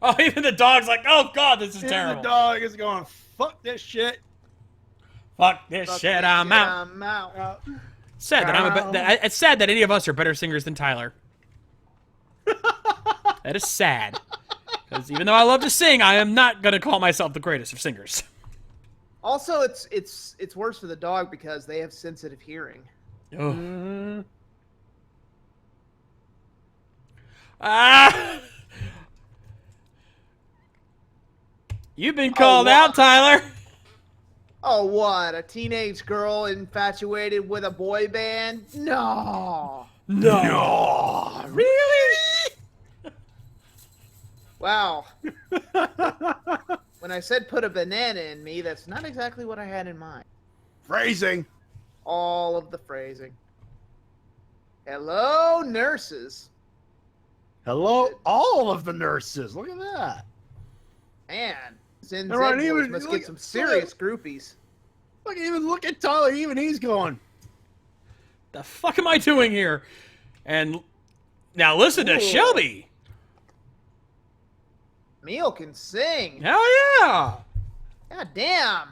Oh, even the dog's like, oh God, this is And terrible. the dog is going, fuck this shit. Fuck this Fuck shit, this I'm shit, out. I'm out. Sad that it's sad that any of us are better singers than Tyler. That is sad. Because even though I love to sing, I am not gonna call myself the greatest of singers. Also, it's worse for the dog because they have sensitive hearing. Oh. Ah! You've been called wow. out, Tyler. Oh, what? A teenage girl infatuated with a boy band? No. No. Really? Wow. When I said put a banana in me, that's not exactly what I had in mind. Phrasing. All of the phrasing. Hello, nurses. Hello, all of the nurses. Look at that. Man, Zen There aren't boys even- must look- get some serious groupies. Look at Tyler. Even he's going. The fuck am I doing here? And now listen to Ooh. Shelby. Camille can sing. Hell yeah. God damn.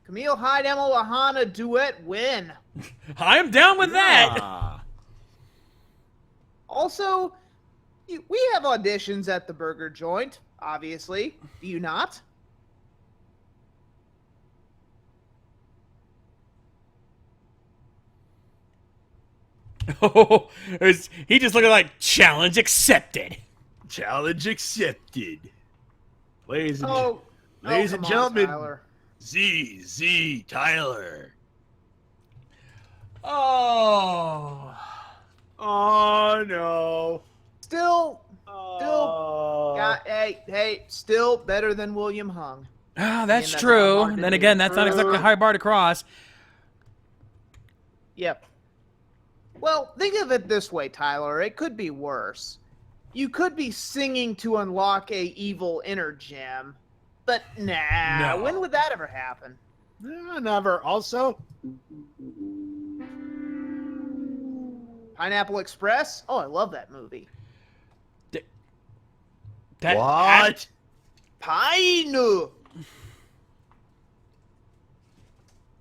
Camille Hyde, Emma Lahana duet win. I'm down with that. Ah. Also, we have auditions at the burger joint, obviously. Do you not? Oh, he just looking like challenge accepted. Challenge accepted. Ladies and, Oh, ladies come and on, gentlemen, Tyler. Z Tyler. Oh. Oh no. Still, Oh. hey, still better than William Hung. Ah, that's that's true. not hard to Then do. again, that's not exactly a high bar to cross. Yep. Well, think of it this way, Tyler. It could be worse. You could be singing to unlock a evil inner gem, but nah. No. When would that ever happen? Never. Also, Pineapple Express? Oh, I love that movie. What? Pine!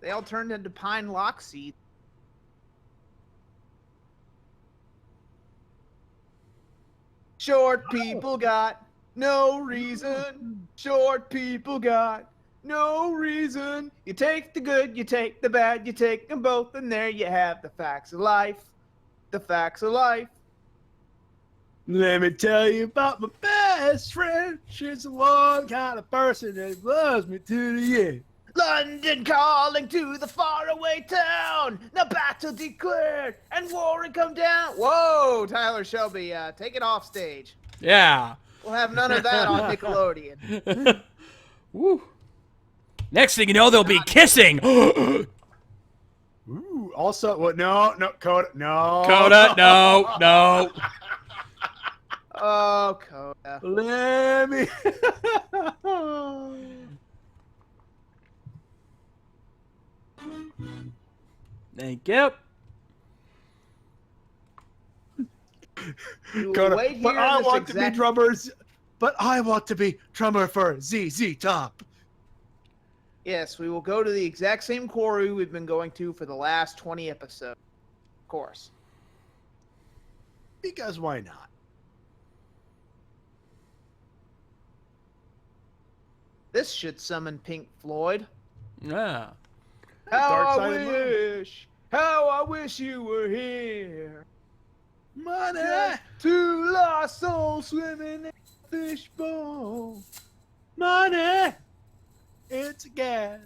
They all turned into pine lock seeds. Short people got no reason. Short people got no reason. You take the good, you take the bad, you take them both, and there you have the facts of life. The facts of life. Let me tell you about my best friend. She's the one kind of person that loves me to the end. London calling to the faraway town. Now battle declared and war had come down. Whoa, Tyler Shelby, take it off stage. Yeah. We'll have none of that on Nickelodeon. Woo. Next thing you know, they'll be kissing. Ooh, also, what? No, Coda, no. Coda, no. Oh, Coda. Let me. Thank you. You will Coda, wait here but in I this want to be exact- drummers. But I want to be drummer for ZZ Top. Yes, we will go to the exact same quarry we've been going to for the last 20 episodes. Of course. Because why not? This should summon Pink Floyd. Yeah. How Dark I Side of the Moon. wish you were here. Money. Two lost souls swimming in a fishbowl. Money. It's a gas.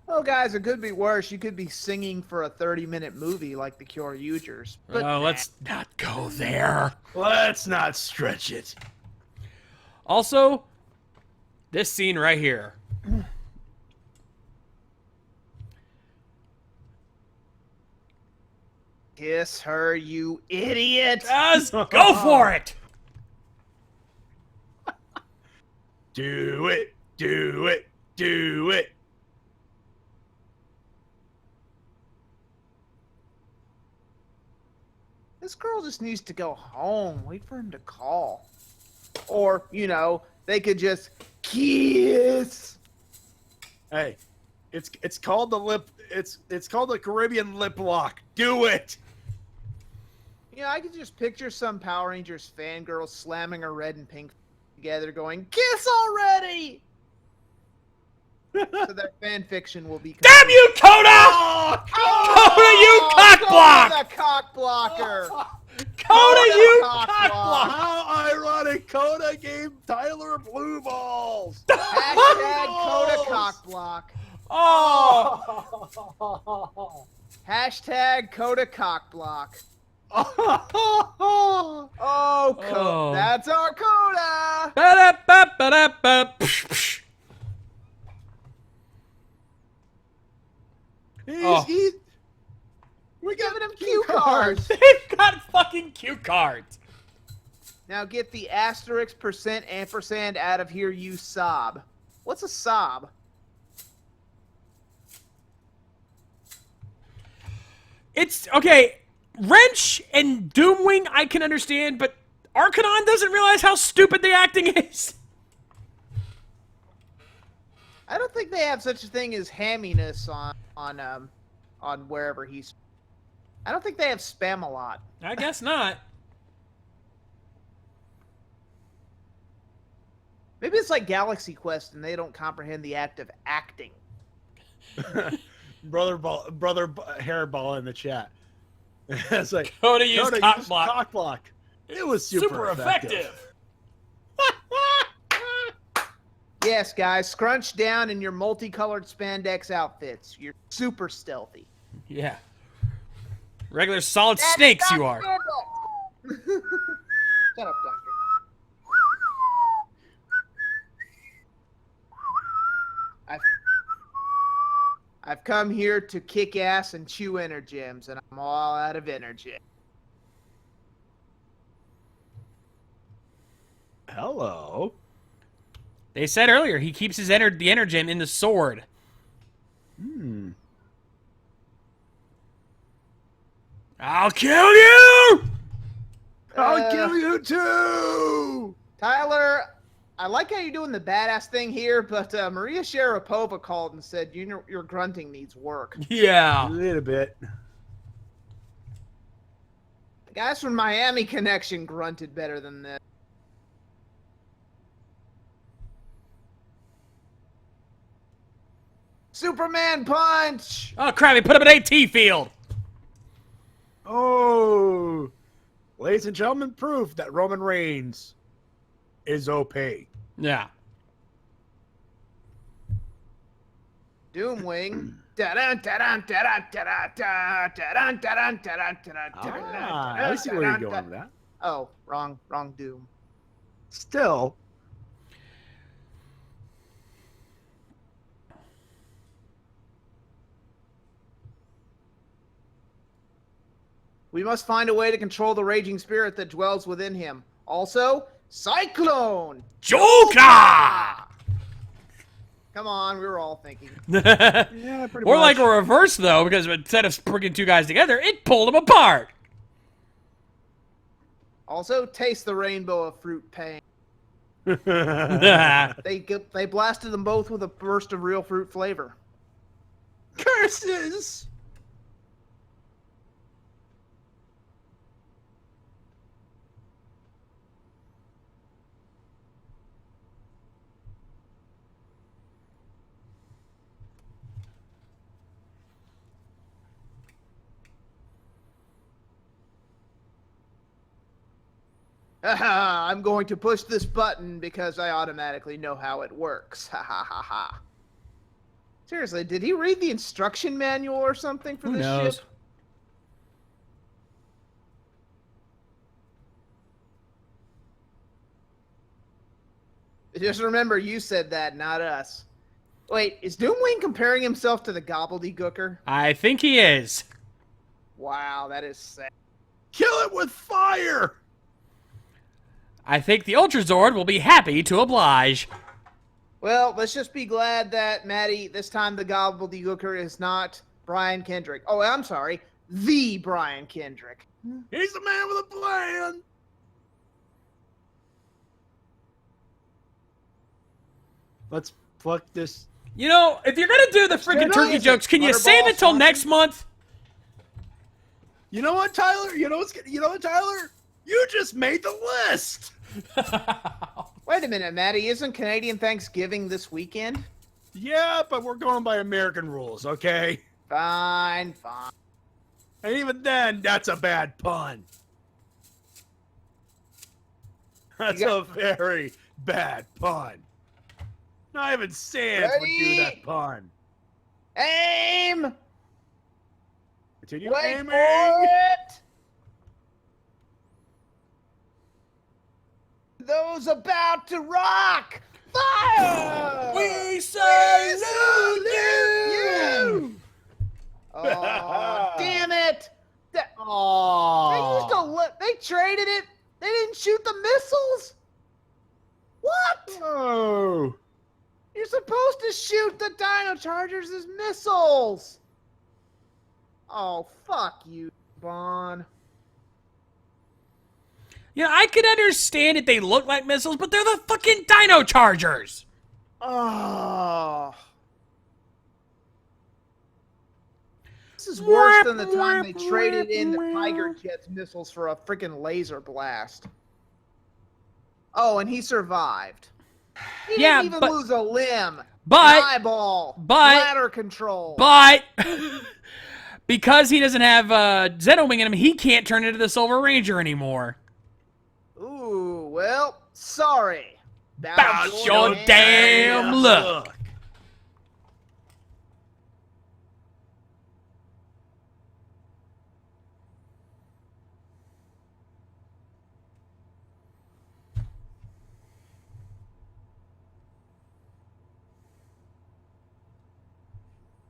Oh, guys, it could be worse. You could be singing for a 30-minute movie like The Cure Users. But Let's not go there. Let's not stretch it. Also, this scene right here. kiss her, you idiot. Just go for it. Do it. Do it. Do it. This girl just needs to go home. Wait for him to call. Or, you know, they could just kiss. Hey, it's called the lip. It's called the Caribbean lip lock. Do it. You know, I could just picture some Power Rangers fangirls slamming a red and pink together going, kiss already! So their fan fiction will be... Damn you, Coda! Coda, you cockblock! The cock blocker! Coda, you cock cockblock! How ironic! Coda gave Tyler blue balls. Hashtag Coda cockblock. Oh! Hashtag Coda cockblock. Oh, Oh, Coda. Oh. That's our Coda! Ba-da-ba-ba-da-ba. Psh, psh. Oh. We're giving him cue cards. They've got fucking cue cards. Now get the asterisk percent ampersand out of here, you sob. What's a sob? It's okay. Wrench and Doomwing I can understand, but Arcanon doesn't realize how stupid the acting is. I don't think they have such a thing as hamminess on wherever he's. I don't think they have spam a lot. I guess not. Maybe it's like Galaxy Quest and they don't comprehend the act of acting. brother hairball in the chat. It's like Coda used cock used block. cock block. It was super effective. Yes, guys, scrunch down in your multicolored spandex outfits. You're super stealthy. Yeah. Regular solid snakes you are. Shut up, Doctor. I've come here to kick ass and chew energems, and I'm all out of energy. Hello. They said earlier he keeps his the energem in the sword. I'll kill you! I'll kill you too! Tyler, I like how you're doing the badass thing here, but Maria Sharapova called and said your grunting needs work. A Yeah. little bit. The guys from Miami Connection grunted better than this. Superman punch! Oh, crap, he put him in AT field. Oh, ladies and gentlemen, proof that Roman Reigns is OP. Yeah. Doomwing. I see where you're going with that. Oh, wrong Doom. Still, We must find a way to control the raging spirit that dwells within him. Also, Cyclone! Joker! Come on, we were all thinking. yeah, pretty Or much. like a reverse, though, because instead of bringing two guys together, it pulled them apart. Also, taste the rainbow of fruit pain. Yeah. They blasted them both with a burst of real fruit flavor. Curses! I'm going to push this button because I automatically know how it works. Ha ha ha ha. Seriously, did he read the instruction manual or something for Who this knows? ship? Just remember, you said that, not us. Wait, is Doomwing comparing himself to the gobbledygooker? I think he is. Wow, that is sad. Kill it with fire! I think the Ultrazord will be happy to oblige. Well, let's just be glad that, Matty, this time the gobbledygooker is not Brian Kendrick. Oh, I'm sorry, the Brian Kendrick. He's the man with a plan! Let's pluck this. You know, if you're gonna do the freaking no, turkey is it jokes, can you Butterball save it till something? next month? You know what, Tyler? You know what, Tyler? You just made the list! Wait a minute, Matty, isn't Canadian Thanksgiving this weekend? Yeah, but we're going by American rules, okay? Fine, fine. And even then, that's a bad pun. That's You a very bad pun. Not even Sans would do Ready? that pun. Aim! Continue Wait aiming. for it! Those about to rock! Fire! We salute you! Oh, damn it! They used Oh. they traded it. They didn't shoot the missiles. What? Oh. You're supposed to shoot the Dino Chargers as missiles. Oh, fuck you, Bon. You know, I could understand if they look like missiles, but they're the fucking Dino Chargers. Oh. This is worse than the time they traded in the Tiger Jet's missiles for a freaking laser blast. Oh, and he survived. He Yeah, didn't even but- lose a limb, But, an eyeball, but- bladder control. but, because he doesn't have Xenowing in him, he can't turn into the Silver Ranger anymore. Ooh, well, sorry. Bout your damn luck.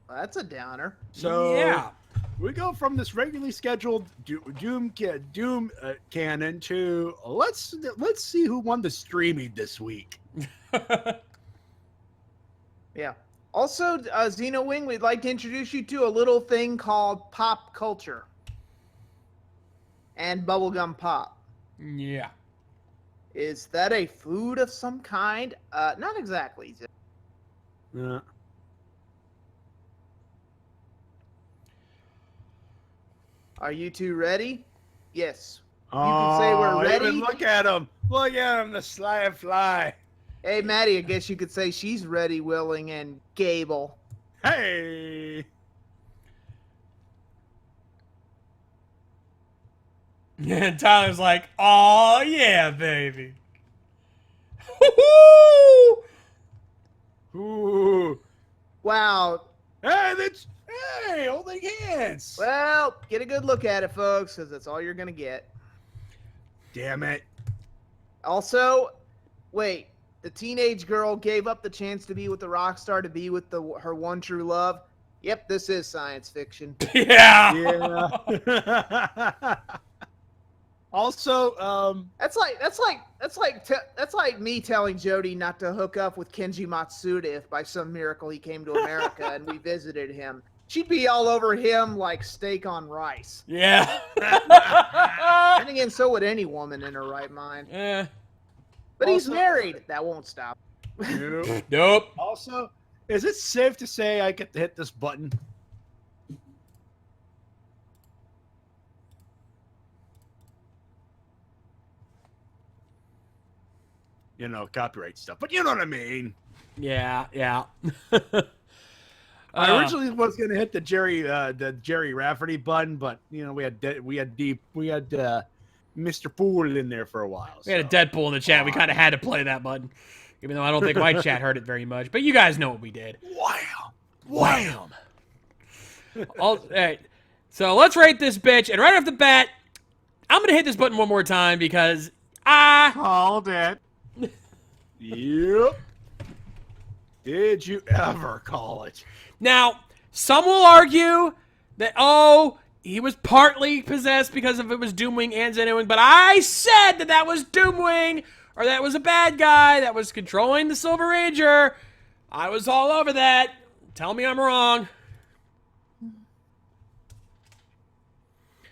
That's a downer. So Yeah. we go from this regularly scheduled Doom canon to let's see who won the streaming this week. Yeah. Also, Xeno Wing, we'd like to introduce you to a little thing called pop culture. and bubblegum pop. Yeah. Is that a food of some kind? Not exactly. Yeah. Are you two ready? Yes. You can say we're ready. Even look at him. Look at him, the sly fly. Hey, Maddie, I guess you could say she's ready, willing, and Gable. Hey. And Tyler's like, "Oh yeah, baby." Woo-hoo! Ooh. Wow. Hey, holding hands. Well, get a good look at it, folks, because that's all you're going to get. Damn it. Also, wait, the teenage girl gave up the chance to be with the rock star to be with her one true love. Yep, this is science fiction. Yeah. Yeah. Also, That's like me telling Jody not to hook up with Kenji Matsuda if by some miracle he came to America and we visited him. She'd be all over him like steak on rice. Yeah. And again, so would any woman in her right mind. Eh. But he's Also- married. That won't stop. nope. Nope. Also, is it safe to say I get to hit this button? You know, copyright stuff. But you know what I mean. Yeah. Yeah. I originally was going to hit the Jerry Rafferty button, but you know we had Mr. Poole in there for a while. We had a Deadpool in the chat. We kind of had to play that button, even though I don't think my chat heard it very much. But you guys know what we did. Wham! All right. So let's rate this bitch, and right off the bat, I'm gonna hit this button one more time because I Called it. Yep. Did you ever call it? Now, some will argue that, oh, he was partly possessed because of it was Doomwing and Zenowing, but I said that that was Doomwing, or that was a bad guy that was controlling the Silver Ranger. I was all over that. Tell me I'm wrong.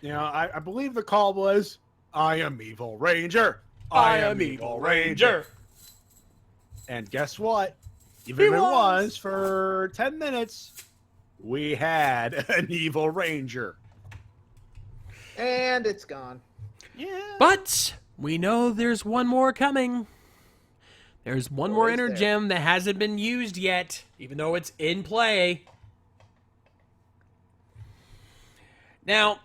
You know, I believe the call was, I am Evil Ranger. I am Evil Ranger. And guess what? Even if it was for 10 minutes, we had an Evil Ranger. And it's gone. Yeah. But we know there's one more coming. There's one more is inner there? gem that hasn't been used yet, even though it's in play. Now,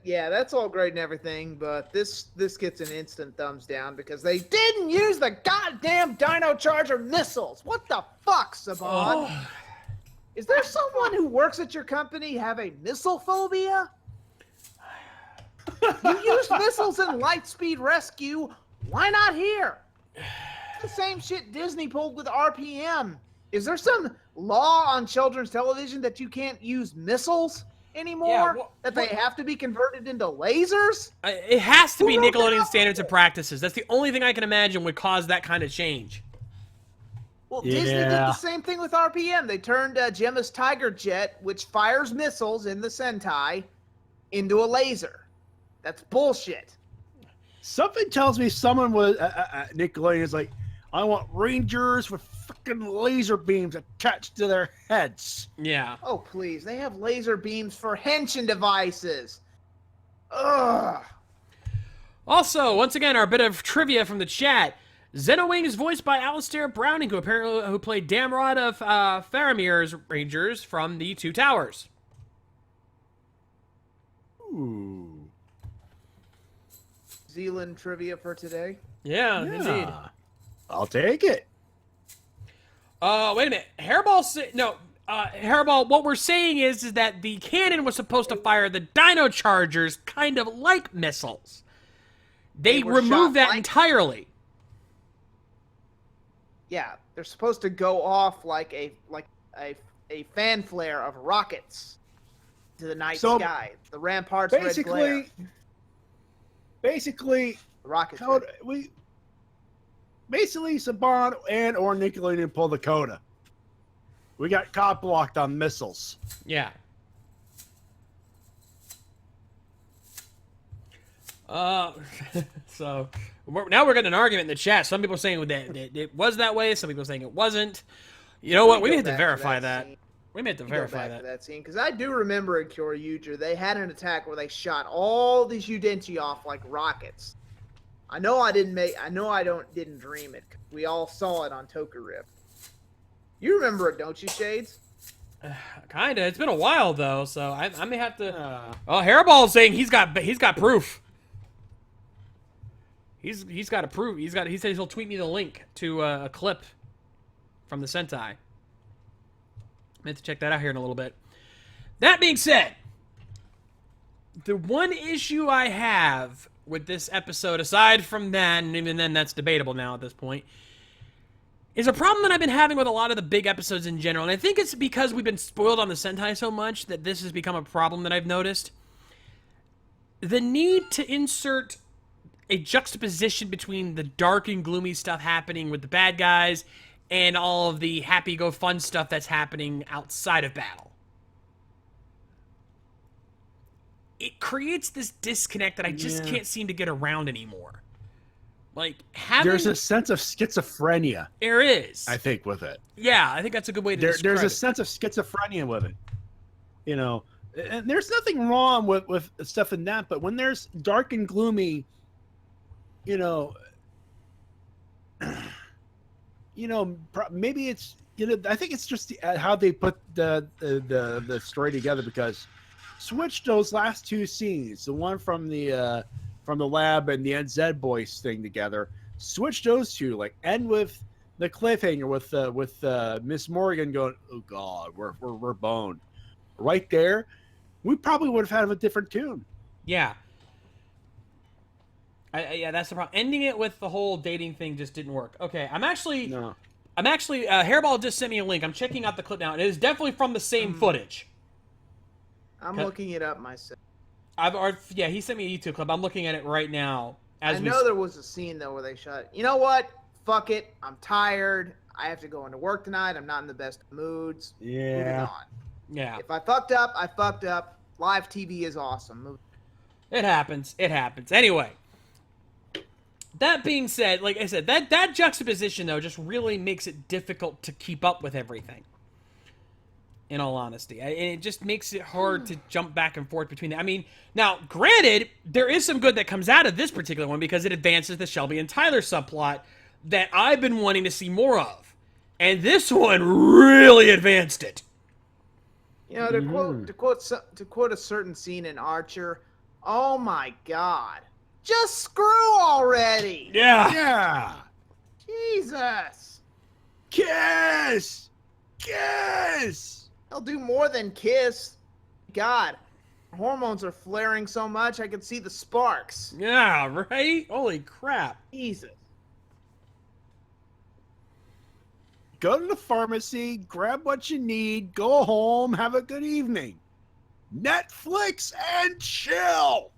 Yeah, that's all great and everything, but this gets an instant thumbs down because they didn't use the goddamn Dino Charger missiles. What the fuck, Saban? Is there someone who works at your company have a missile phobia? You used missiles in Lightspeed Rescue. Why not here? The same shit Disney pulled with RPM. Is there some law on children's television that you can't use missiles anymore? That they have to be converted into lasers? it has to be Who wrote Nickelodeon that? standards and practices. That's the only thing I can imagine would cause that kind of change. Well, Disney did the same thing with RPM. They turned Gemma's Tiger Jet, which fires missiles in the Sentai, into a laser. That's bullshit. Something tells me someone was Nickelodeon is like, I want Rangers with fucking laser beams attached to their heads. Yeah. Oh, please. They have laser beams for henshin devices. Ugh. Also, once again, our bit of trivia from the chat. Zenowing is voiced by Alistair Browning, who played Damrod of Faramir's Rangers from the Two Towers. Ooh. Zealand trivia for today. Yeah, indeed. I'll take it. Wait a minute. Hairball, what we're saying is that the cannon was supposed to fire the Dino Chargers kind of like missiles. They were removed shot that like- entirely. Yeah, they're supposed to go off like a fan flare of rockets to the night So, sky. The ramparts red glare. Basically, The rockets. how red. we basically Saban and or Nickelodeon pull the coda. We got cop blocked on missiles. Yeah. So now we're getting an argument in the chat. Some people are saying that it was that way. Some people are saying it wasn't. You know what? We Go need to back verify that. scene. We need to Go verify back to that. that scene because I do remember in Kyoryuger they had an attack where they shot all these Udenchi off like rockets. I know I didn't dream it. We all saw it on Tokurip. You remember it, don't you, Shades? Kinda. It's been a while though, so I may have to. Oh, Hairball's saying he's got proof. He's got a proof. He says he'll tweet me the link to a clip from the Sentai. I have to check that out here in a little bit. That being said, the one issue I have with this episode, aside from that, and even then that's debatable now at this point, is a problem that I've been having with a lot of the big episodes in general. And I think it's because we've been spoiled on the Sentai so much that this has become a problem that I've noticed. The need to insert a juxtaposition between the dark and gloomy stuff happening with the bad guys and all of the happy-go-fun stuff that's happening outside of battle. It creates this disconnect that I just can't seem to get around anymore. Like, There's a sense of schizophrenia. There is. I think with it. Yeah, I think that's a good way to describe There's a it. sense of schizophrenia with it. You know, and there's nothing wrong with stuff in that, but when there's dark and gloomy, you know, maybe it's, I think it's just how they put the story together, because switch those last two scenes, the one from the lab and the NZ Boys thing together, switch those two, like end with the cliffhanger with Miss Morgan going, oh God, we're boned. Right there, we probably would have had a different tune. Yeah. Yeah, that's the problem. Ending it with the whole dating thing just didn't work. Okay, I'm actually, Hairball just sent me a link. I'm checking out the clip now. And it is definitely from the same footage. I'm looking it up myself. He sent me a YouTube clip. I'm looking at it right now. I know there was a scene though where they shot. You know what? Fuck it. I'm tired. I have to go into work tonight. I'm not in the best of moods. Yeah. Moving on. Yeah. If I fucked up, I fucked up. Live TV is awesome. It happens. It happens. Anyway. That being said, like I said, that juxtaposition, though, just really makes it difficult to keep up with everything. In all honesty. And it just makes it hard to jump back and forth between them. I mean, now, granted, there is some good that comes out of this particular one because it advances the Shelby and Tyler subplot that I've been wanting to see more of. And this one really advanced it. You know, to quote a certain scene in Archer, oh my God. Just screw already! Yeah. Yeah. Jesus! Kiss! Kiss! They'll do more than kiss. God, hormones are flaring so much I can see the sparks. Yeah, right? Holy crap. Jesus. Go to the pharmacy, grab what you need, go home, have a good evening. Netflix and chill!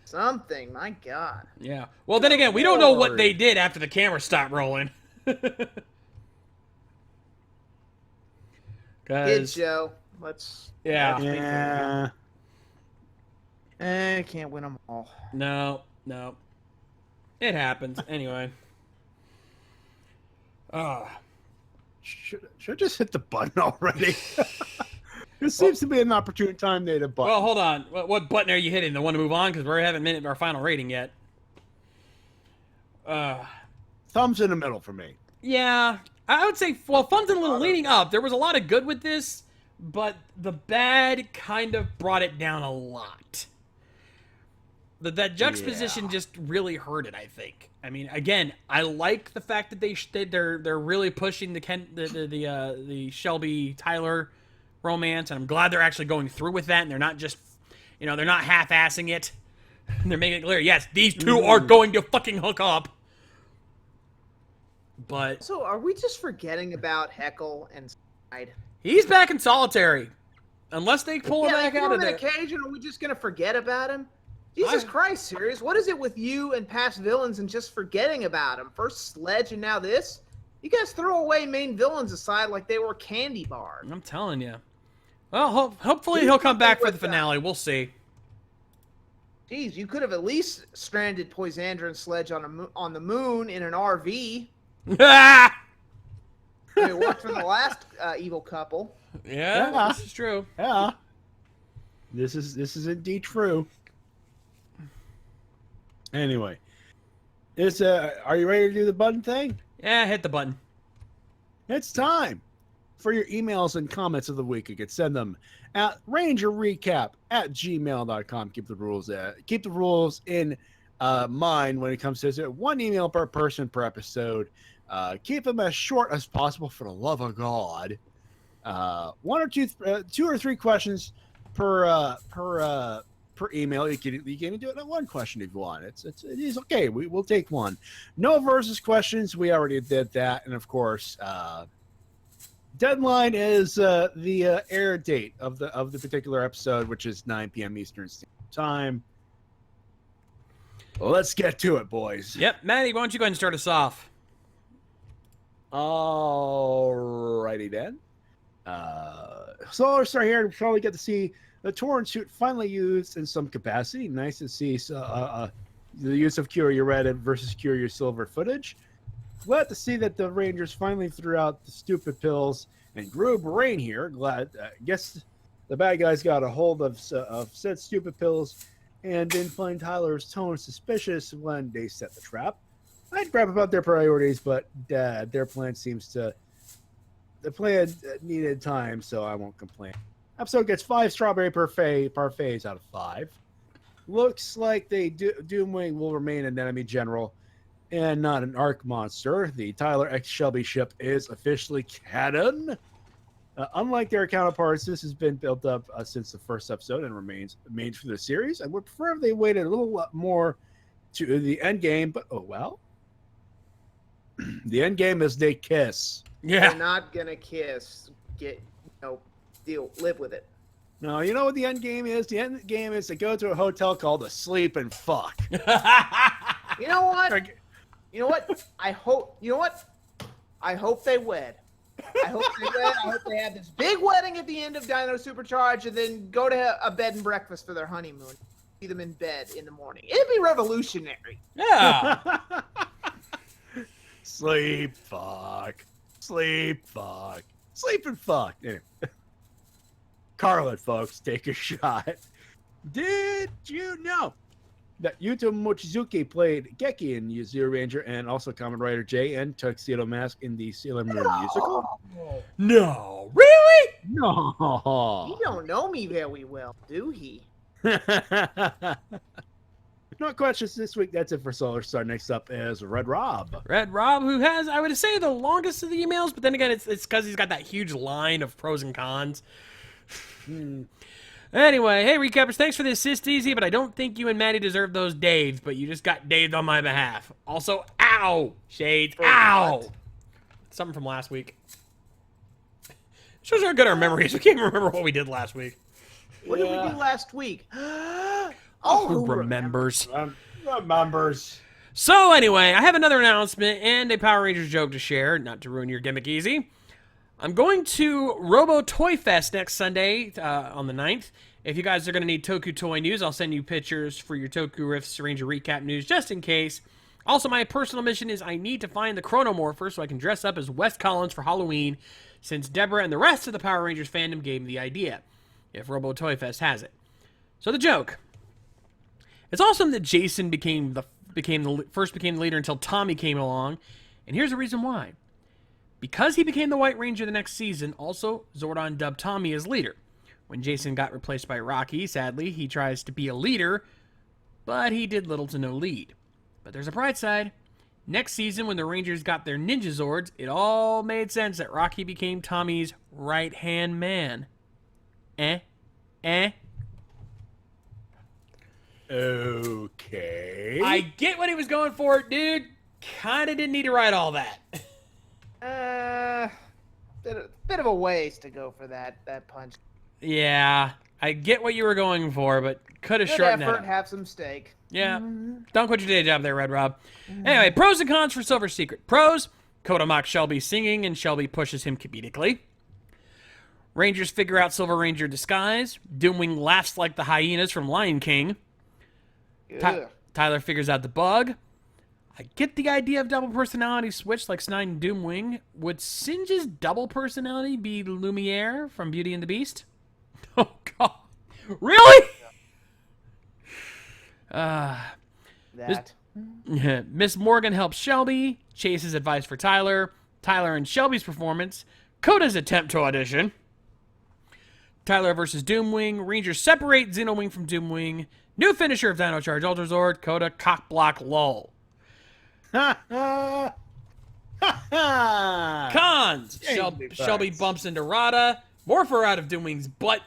Something, my God. Yeah. Well, then again, we don't know what they did after the camera stopped rolling. Kid show. Let's Yeah. Can't win them all. No. It happens. Anyway. Should I just hit the button already? There seems to be an opportune time there to button. Well, hold on. What button are you hitting? The one to move on? Because we haven't hit our final rating yet. Thumbs in the middle for me. Yeah. I would say, well, fun's a little leaning up. There was a lot of good with this, but the bad kind of brought it down a lot. That juxtaposition just really hurt it, I think. I mean, again, I like the fact that they're really pushing the Shelby Tyler romance, and I'm glad they're actually going through with that, and they're not just, they're not half-assing it. They're making it clear, yes, these two are going to fucking hook up. But So, are we just forgetting about Heckle and Slide? he's back in solitary, unless they pull him Yeah, back out of in there. a cage, and are we just gonna forget about him? Jesus Christ, serious? What is it with you and past villains and just forgetting about him? First Sledge and now this? You guys throw away main villains aside like they were candy bars. I'm telling you. Well, hopefully he'll come back for the finale. We'll see. Geez, you could have at least stranded Poisandra and Sledge on the moon in an RV. Yeah, It worked for the last evil couple. this is true. Yeah. This is indeed true. Anyway, are you ready to do the button thing? Yeah, hit the button. It's time for your emails and comments of the week. You can send them at rangerrecap@gmail.com. Keep the rules in mind when it comes to this. One email per person per episode. Keep them as short as possible, for the love of God. One or two or three questions per email. You can even do it in one question if you want. It is okay. We'll take one. No versus questions. We already did that, and of course, deadline is the air date of the particular episode, which is 9 p.m. Eastern Standard Time. Well, let's get to it, boys. Yep, Matty, why don't you go ahead and start us off? Alrighty then. Solar Star here. We probably get to see the Torrent suit finally used in some capacity. Nice to see the use of Cure Your Red versus Cure Your Silver footage. Glad to see that the Rangers finally threw out the stupid pills and grew brain here. Glad. Guess the bad guys got a hold of said stupid pills and didn't find Tyler's tone suspicious when they set the trap. I'd grab about their priorities, but their plan seems to... The plan needed time, so I won't complain. Episode gets 5 strawberry parfaits out of 5. Looks like Doomwing will remain an enemy general and not an arc monster. The Tyler X Shelby ship is officially canon. Unlike their counterparts, this has been built up since the first episode and remains for the series. I would prefer if they waited a little more to the end game, but oh well. The end game is they kiss. Yeah. They're not gonna kiss. Live with it. No, you know what the end game is? The end game is to go to a hotel called the Sleep and Fuck. You know what? You know what? I hope. You know what? I hope they wed. I hope they have this big wedding at the end of Dino Supercharge, and then go to a bed and breakfast for their honeymoon. See them in bed in the morning. It'd be revolutionary. Yeah. Sleep, fuck. Sleep, fuck. Sleep and fuck. Anyway. Carlet, folks, take a shot. Did you know that Yuto Mochizuki played Geki in Zero Ranger and also Kamen Rider J and Tuxedo Mask in the Sailor Moon musical? No. Really? No. He don't know me very well, do he? No questions this week. That's it for Solar Star. Next up is Red Rob. Red Rob, who has, I would say, the longest of the emails, but then again, it's because he's got that huge line of pros and cons. Anyway, hey, recappers, thanks for the assist, Easy, but I don't think you and Matty deserve those Daves, but you just got Daved on my behalf. Also, ow! Shades, ow! What? Something from last week. Shows how good our memories. We can't even remember what we did last week. What did we do last week? Who remembers? Remembers. So anyway, I have another announcement and a Power Rangers joke to share, not to ruin your gimmick, Easy. I'm going to Robo Toy Fest next Sunday on the 9th. If you guys are going to need Toku Toy news, I'll send you pictures for your Toku Riffs Ranger Recap news just in case. Also, my personal mission is I need to find the Chronomorpher so I can dress up as West Collins for Halloween, since Deborah and the rest of the Power Rangers fandom gave me the idea, if Robo Toy Fest has it. So the joke. It's awesome that Jason became the leader until Tommy came along, and here's the reason why. Because he became the White Ranger the next season, also Zordon dubbed Tommy as leader. When Jason got replaced by Rocky, sadly, he tries to be a leader, but he did little to no lead. But there's a bright side. Next season, when the Rangers got their Ninja Zords, it all made sense that Rocky became Tommy's right-hand man. Okay. I get what he was going for, dude. Kinda didn't need to write all that. Bit of a ways to go for that punch. Yeah, I get what you were going for, but could have Good shortened that effort, up. have some steak. Yeah, don't quit your day job there, Red Rob. Anyway, pros and cons for Silver Secret. Pros, Koda mocks Shelby singing, and Shelby pushes him comedically. Rangers figure out Silver Ranger disguise. Doomwing laughs like the hyenas from Lion King. Ugh. Tyler figures out the bug. I get the idea of double personality switch like Snide and Doomwing. Would Singe's double personality be Lumiere from Beauty and the Beast? Oh, God. Really? That. Miss Morgan helps Shelby. Chase's advice for Tyler. Tyler and Shelby's performance. Coda's attempt to audition. Tyler versus Doomwing. Rangers separate Xenowing from Doomwing. New finisher of Dino Charge Ultra Zord. Coda cockblock lull. Ha ha! Ha ha! Cons. Angry Shelby birds. bumps into Rada. Morpher out of Doomwing's butt.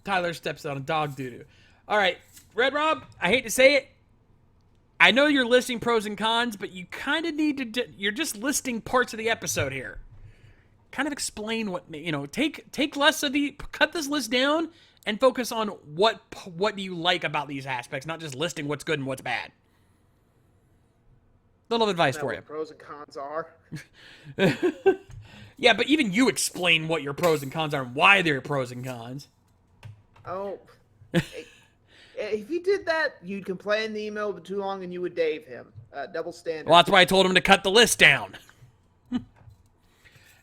Tyler steps on dog doo-doo. All right, Red Rob, I hate to say it. I know you're listing pros and cons, but you kind of need to... You're just listing parts of the episode here. Kind of explain what... Take less of the... Cut this list down and focus on what do you like about these aspects, not just listing what's good and what's bad. Little advice for you. Pros and cons are. Yeah, but even you explain what your pros and cons are and why they're pros and cons. Oh. If you did that, you'd complain in the email would be too long and you would Dave him. Double standard. Well, that's why I told him to cut the list down.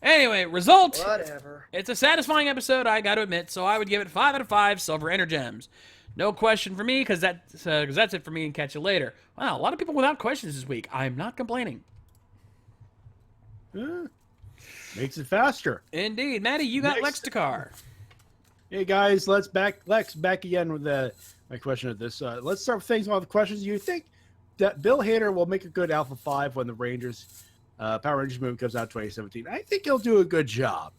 Anyway, result. Whatever. It's a satisfying episode, I got to admit, so I would give it 5 out of 5 silver ender gems. No question for me, because that's it for me, and catch you later. Wow, a lot of people without questions this week. I'm not complaining. Makes it faster. Indeed. Maddie, you got Next. Lexticar. Hey guys, Lex back again with my question of this. Let's start with things on the questions. You think that Bill Hader will make a good Alpha 5 when the Rangers Power Rangers movie comes out in 2017? I think he'll do a good job.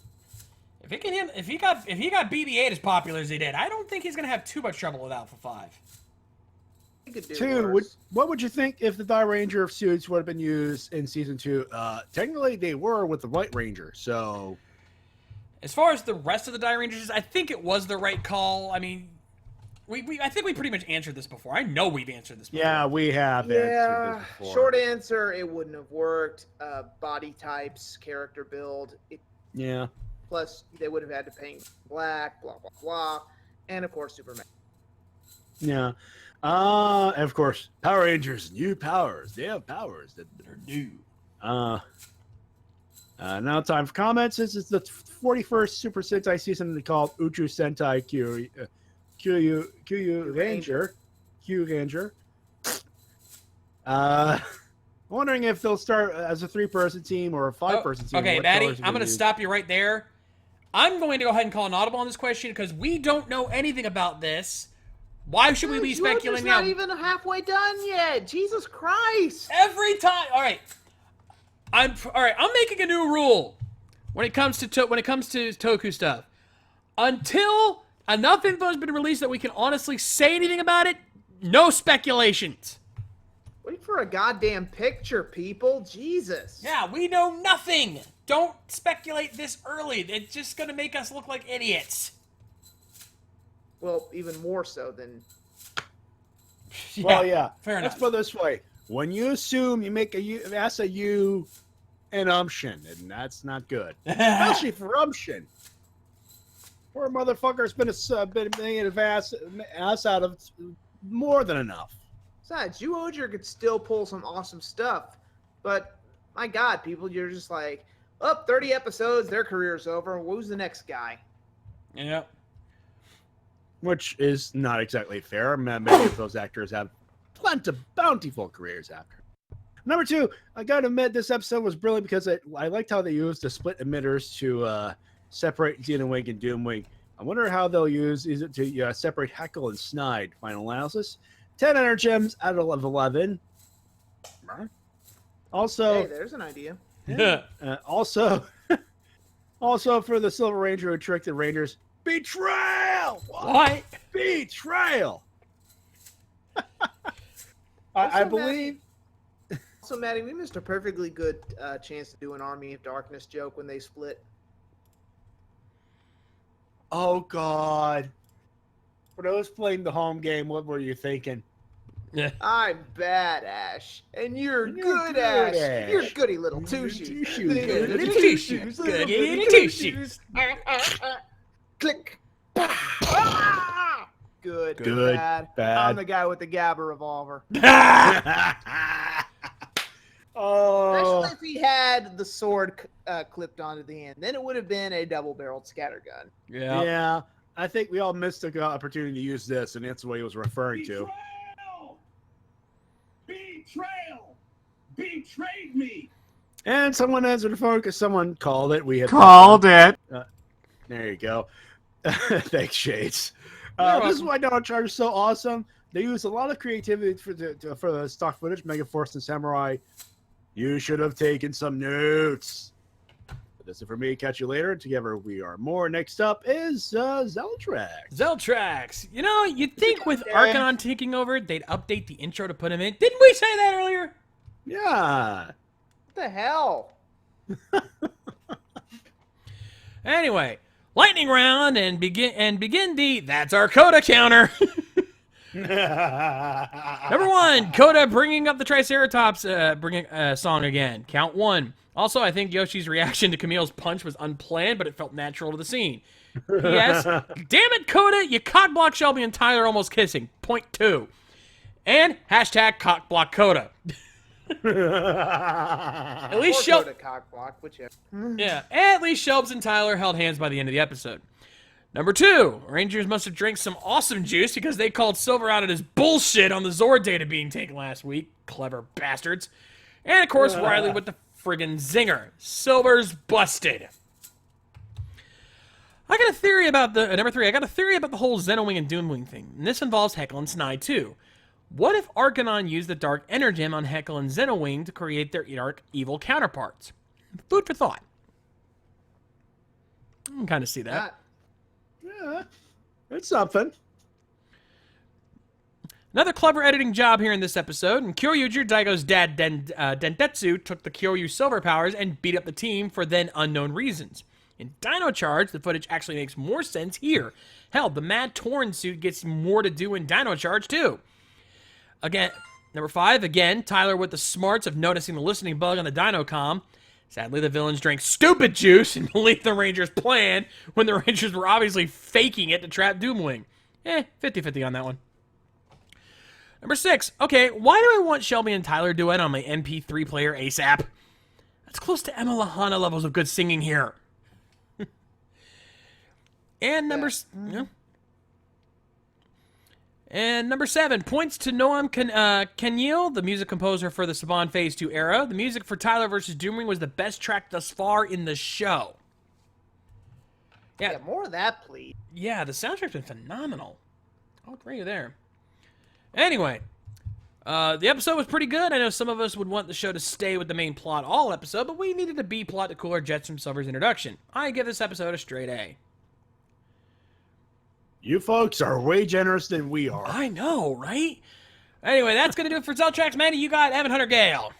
If he got BB-8 as popular as he did, I don't think he's gonna have too much trouble with Alpha 5. You could do Two, worse. what would you think if the Die Ranger suits would have been used in season 2? Technically, they were with the White Ranger, so As far as the rest of the Die Rangers, I think it was the right call. I mean, I think we pretty much answered this before. I know we've answered this before. yeah, we have answered Yeah, this before. short answer, it wouldn't have worked. Body types, character build, Yeah. plus they would have had to paint black, blah, blah, blah. And, of course, Superman. Yeah. And of course, Power Rangers, new powers. They have powers that are new. Now time for comments. This is the 41st Super Sentai season called Uchu Sentai Kyu Ranger. Wondering if they'll start as a 3-person team or a 5-person team. Okay, What Maddie, colors are I'm they going to use? stop you right there. I'm going to go ahead and call an audible on this question because we don't know anything about this. Why should we be speculating now? Not even halfway done yet. Jesus Christ. Every time. All right. I'm making a new rule when it comes to Toku stuff. Until enough info has been released that we can honestly say anything about it, no speculations. Wait for a goddamn picture, people. Jesus. Yeah, we know nothing. Don't speculate this early. It's just going to make us look like idiots. Well, even more so than... Well, yeah. Fair Let's enough. put it this way. When you assume, you make that's a you and umption, and that's not good. Especially for umption. Poor motherfucker's been making an ass out of more than enough. Besides, you Oger could still pull some awesome stuff. But, my God, people, you're just like, 30 episodes, their career's over. Who's the next guy? Yeah. Which is not exactly fair. Many of those actors have bountiful careers after. Number 2, I gotta admit this episode was brilliant because I liked how they used the split emitters to separate Xenowing and Doomwing. I wonder how they'll use it to separate Heckle and Snide. Final analysis: 10 energems out of 11. Also, Hey, there's an idea. also for the Silver Ranger who tricked the Rangers, betrayal. What? Betrayal. I believe. Also, Maddie, we missed a perfectly good chance to do an Army of Darkness joke when they split. Oh God! For those playing the home game, what were you thinking? Yeah. I'm bad, Ash, and you're You're good, good, Ash. Ash. You're goody little You're two-shoes. two-shoes. Good Goody little two-shoes. little Goody little two-shoes. Click. Ah! Good Good. Good. Bad. Bad. I'm the guy with the Gabba revolver. Oh. Especially if he had the sword clipped onto the end. Then it would have been a double-barreled scattergun. Yeah. Yeah. I think we all missed the opportunity to use this, and that's what he was referring to. Betrayal! Betrayed me! And someone answered the phone because someone called it. We had it. There you go. Thanks, Shades. You're This is welcome. why Dino Charge is so awesome. They use a lot of creativity for the stock footage, Megaforce and Samurai. You should have taken some notes. But that's it for me. Catch you later. Together we are more. Next up is Zeltrax. Zeltrax. You know, you'd think with Arcanon taking over, they'd update the intro to put him in. Didn't we say that earlier? Yeah. What the hell? Anyway, lightning round and begin the That's Our Coda counter. Number 1, Coda bringing up the Triceratops song again. Count 1. Also, I think Yoshi's reaction to Camille's punch was unplanned, but it felt natural to the scene. Yes. Damn it, Coda, you cockblock Shelby and Tyler almost kissing. Point 2. And hashtag cockblock Coda. At least Or go Shelby. to cockblock, whichever. Yeah, at least Shelbs and Tyler held hands by the end of the episode. Number 2, Rangers must have drank some awesome juice because they called Silver out at his bullshit on the Zord data being taken last week. Clever bastards. And of course, Riley with the friggin' zinger. Silver's busted. I got a theory about number 3, I got a theory about the whole Xenowing and Doomwing thing. And this involves Heckle and Snide too. What if Arcanon used the Dark Energem on Heckle and Xenowing to create their dark evil counterparts? Food for thought. I can kind of see that. Yeah. It's something. Another clever editing job here in this episode, and Kyoryuger Daigo's dad, Dentetsu, took the Kyoryu Silver powers and beat up the team for then unknown reasons. In Dino Charge, the footage actually makes more sense here. Hell, the Mad Torn suit gets more to do in Dino Charge, too. Again, number 5, again, Tyler with the smarts of noticing the listening bug on the Dinocom. Sadly, the villains drank stupid juice and believed the Rangers' plan when the Rangers were obviously faking it to trap Doomwing. 50-50 on that one. Number 6. Okay, why do I want Shelby and Tyler duet on my MP3 player ASAP? That's close to Emma Lahana levels of good singing here. And number... Yeah. And number 7, points to Noam Kenyil, the music composer for the Saban Phase 2 era. The music for Tyler vs. Doomwing was the best track thus far in the show. Yeah, more of that, please. Yeah, the soundtrack's been phenomenal. I'll agree with you there. Anyway, the episode was pretty good. I know some of us would want the show to stay with the main plot all episode, but we needed a B plot to cool our jets from Silver's introduction. I give this episode a straight A. You folks are way generous than we are. I know, right? Anyway, that's going to do it for Zeltrax. Manny, you got Evan Hunter Gale.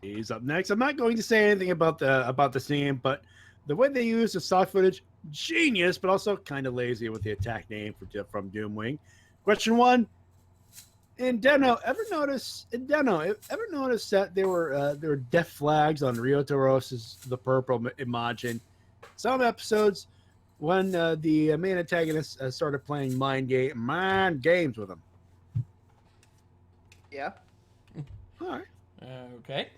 He's up next. I'm not going to say anything about the scene, but the way they use the stock footage, genius, but also kind of lazy with the attack name from Doomwing. Question 1. In Deno, ever notice that there were death flags on Ryotoros's The Purple Imagine? Some episodes when the main antagonist started playing mind games with him. Yeah. All right. Okay.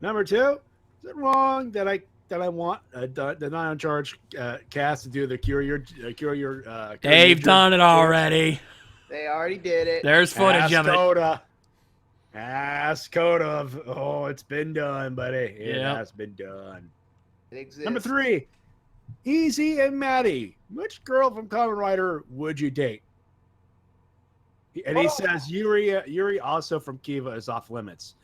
Number 2, is it wrong that I want the Nine Charge cast to do the cure your They've done it already. They already did it. There's footage of it. Coda. Ask Coda. Oh, it's been done, buddy. It Yep. has been done. It exists. Number 3, Easy and Matty. Which girl from Kamen Rider would you date? And he says Yuri also from Kiva is off limits.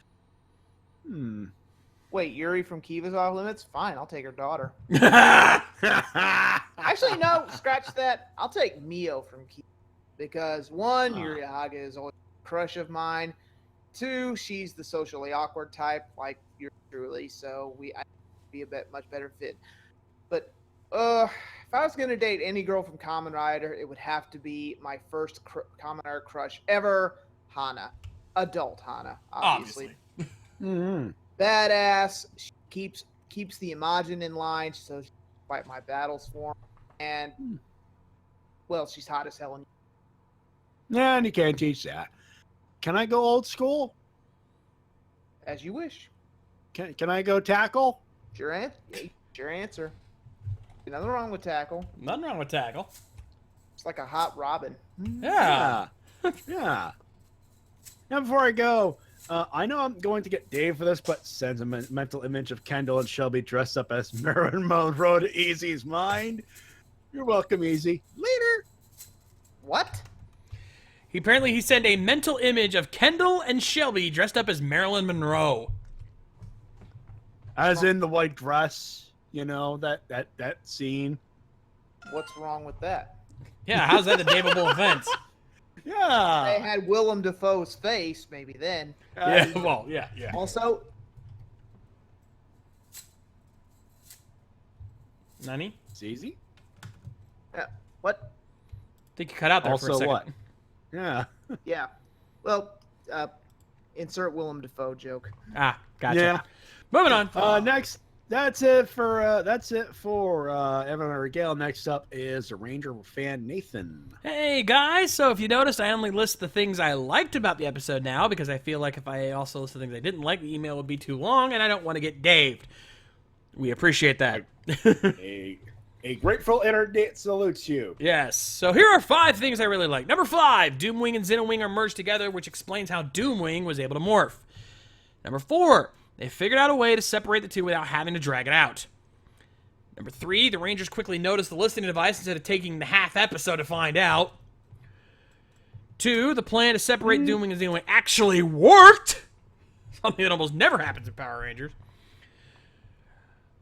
Wait, Yuri from Kiva's off limits? Fine, I'll take her daughter. Actually, Actually, no, scratch that. I'll take Mio from Kiva. Because 1, Yuri Haga is always a crush of mine. 2, she's the socially awkward type, like you're truly, so I'd be a much better fit. But if I was going to date any girl from Kamen Rider, it would have to be my first Kamen Rider crush ever, Hana. Adult Hana, obviously. Badass. She keeps the Imagine in line, so she can fight my battles for me. And, well, she's hot as hell. Nah, and you can't teach that. Can I go old school? As you wish. Can I go tackle? Your answer. Nothing wrong with tackle. Nothing wrong with tackle. It's like a hot robin. Yeah. Yeah. Now, before I go, I know I'm going to get Dave for this, but sends a mental image of Kendall and Shelby dressed up as Marilyn Monroe to Easy's mind. You're welcome, Easy. Later. What? He sent a mental image of Kendall and Shelby dressed up as Marilyn Monroe. As in the white dress, you know, that scene. What's wrong with that? Yeah, how's that a Daveable offense? Yeah. They had Willem Dafoe's face, maybe then. Yeah, well, yeah. Also, Nani? It's easy. what? I think you cut out there for a Also second. what? Yeah. Yeah. Well, insert Willem Dafoe joke. Ah, gotcha. Yeah. Moving on. Next, that's it for Evan and Regale. Next up is the Ranger fan Nathan. Hey guys, so if you noticed, I only list the things I liked about the episode now because I feel like if I also list the things I didn't like, the email would be too long and I don't want to get daved. We appreciate that. A grateful internet salutes you. Yes, so here are 5 things I really like. Number 5, Doomwing and Xenowing are merged together, which explains how Doomwing was able to morph. Number 4, they figured out a way to separate the two without having to drag it out. Number 3, the Rangers quickly noticed the listening device instead of taking the half episode to find out. 2, the plan to separate Doomwing and Xenowing actually worked! Something that almost never happens in Power Rangers.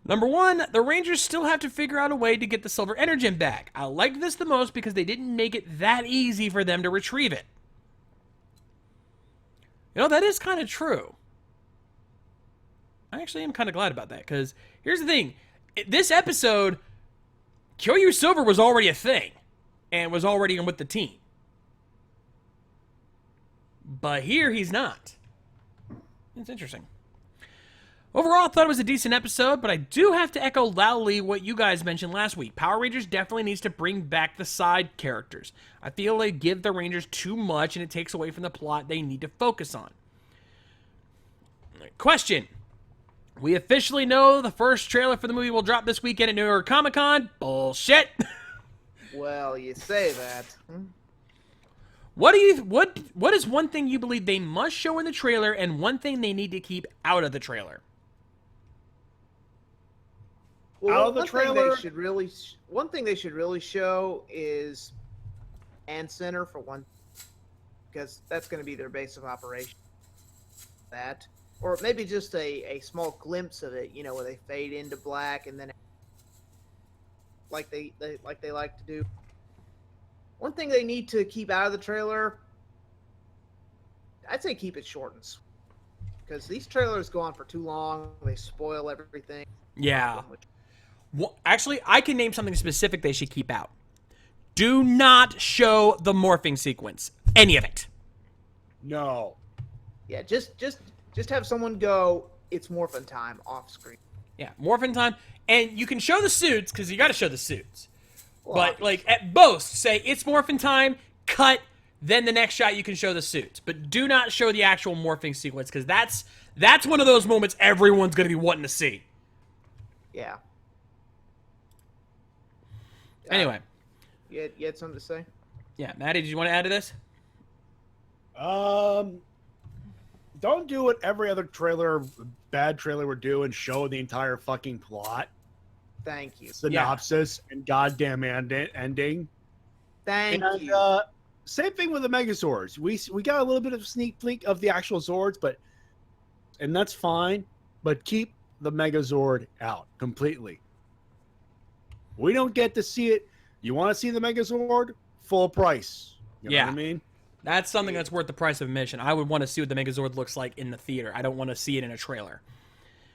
Number 1, the Rangers still have to figure out a way to get the Silver Energem back. I liked this the most because they didn't make it that easy for them to retrieve it. You know, that is kind of true. I actually am kind of glad about that, because here's the thing. This episode, Kyoryu Silver was already a thing, and was already with the team. But here, he's not. It's interesting. Overall, I thought it was a decent episode, but I do have to echo loudly what you guys mentioned last week. Power Rangers definitely needs to bring back the side characters. I feel they give the Rangers too much, and it takes away from the plot they need to focus on. Question. We officially know the first trailer for the movie will drop this weekend at New York Comic Con. Bullshit. Well, you say that. What is one thing you believe they must show in the trailer and one thing they need to keep out of the trailer? Well, Out of the trailer- one thing they should really show is Command Center for one, because that's going to be their base of operation. That, or maybe just a small glimpse of it, you know, where they fade into black and then, like they like to do. One thing they need to keep out of the trailer, I'd say keep it short and sweet, because these trailers go on for too long. They spoil everything. Yeah. Well, actually, I can name something specific they should keep out. Do not show the morphing sequence. Any of it. No. Yeah, just have someone go, it's morphin' time, off screen. Yeah, morphin' time. And you can show the suits, because you got to show the suits. Well, But, like, at most, say, it's morphin' time, cut, then the next shot you can show the suits. But do not show the actual morphing sequence, because that's one of those moments everyone's going to be wanting to see. Yeah. Anyway. You had something to say? Yeah, Matty, did you want to add to this? Don't do what every other bad trailer would do and show the entire fucking plot, Thank you. synopsis, and goddamn ending. Thank And you. same thing with the Megazords. We got a little bit of a sneak peek of the actual Zords, and that's fine. But keep the Megazord out completely. We don't get to see it. You want to see the Megazord? Full price. You know Yeah. what I mean? That's something that's worth the price of admission. I would want to see what the Megazord looks like in the theater. I don't want to see it in a trailer.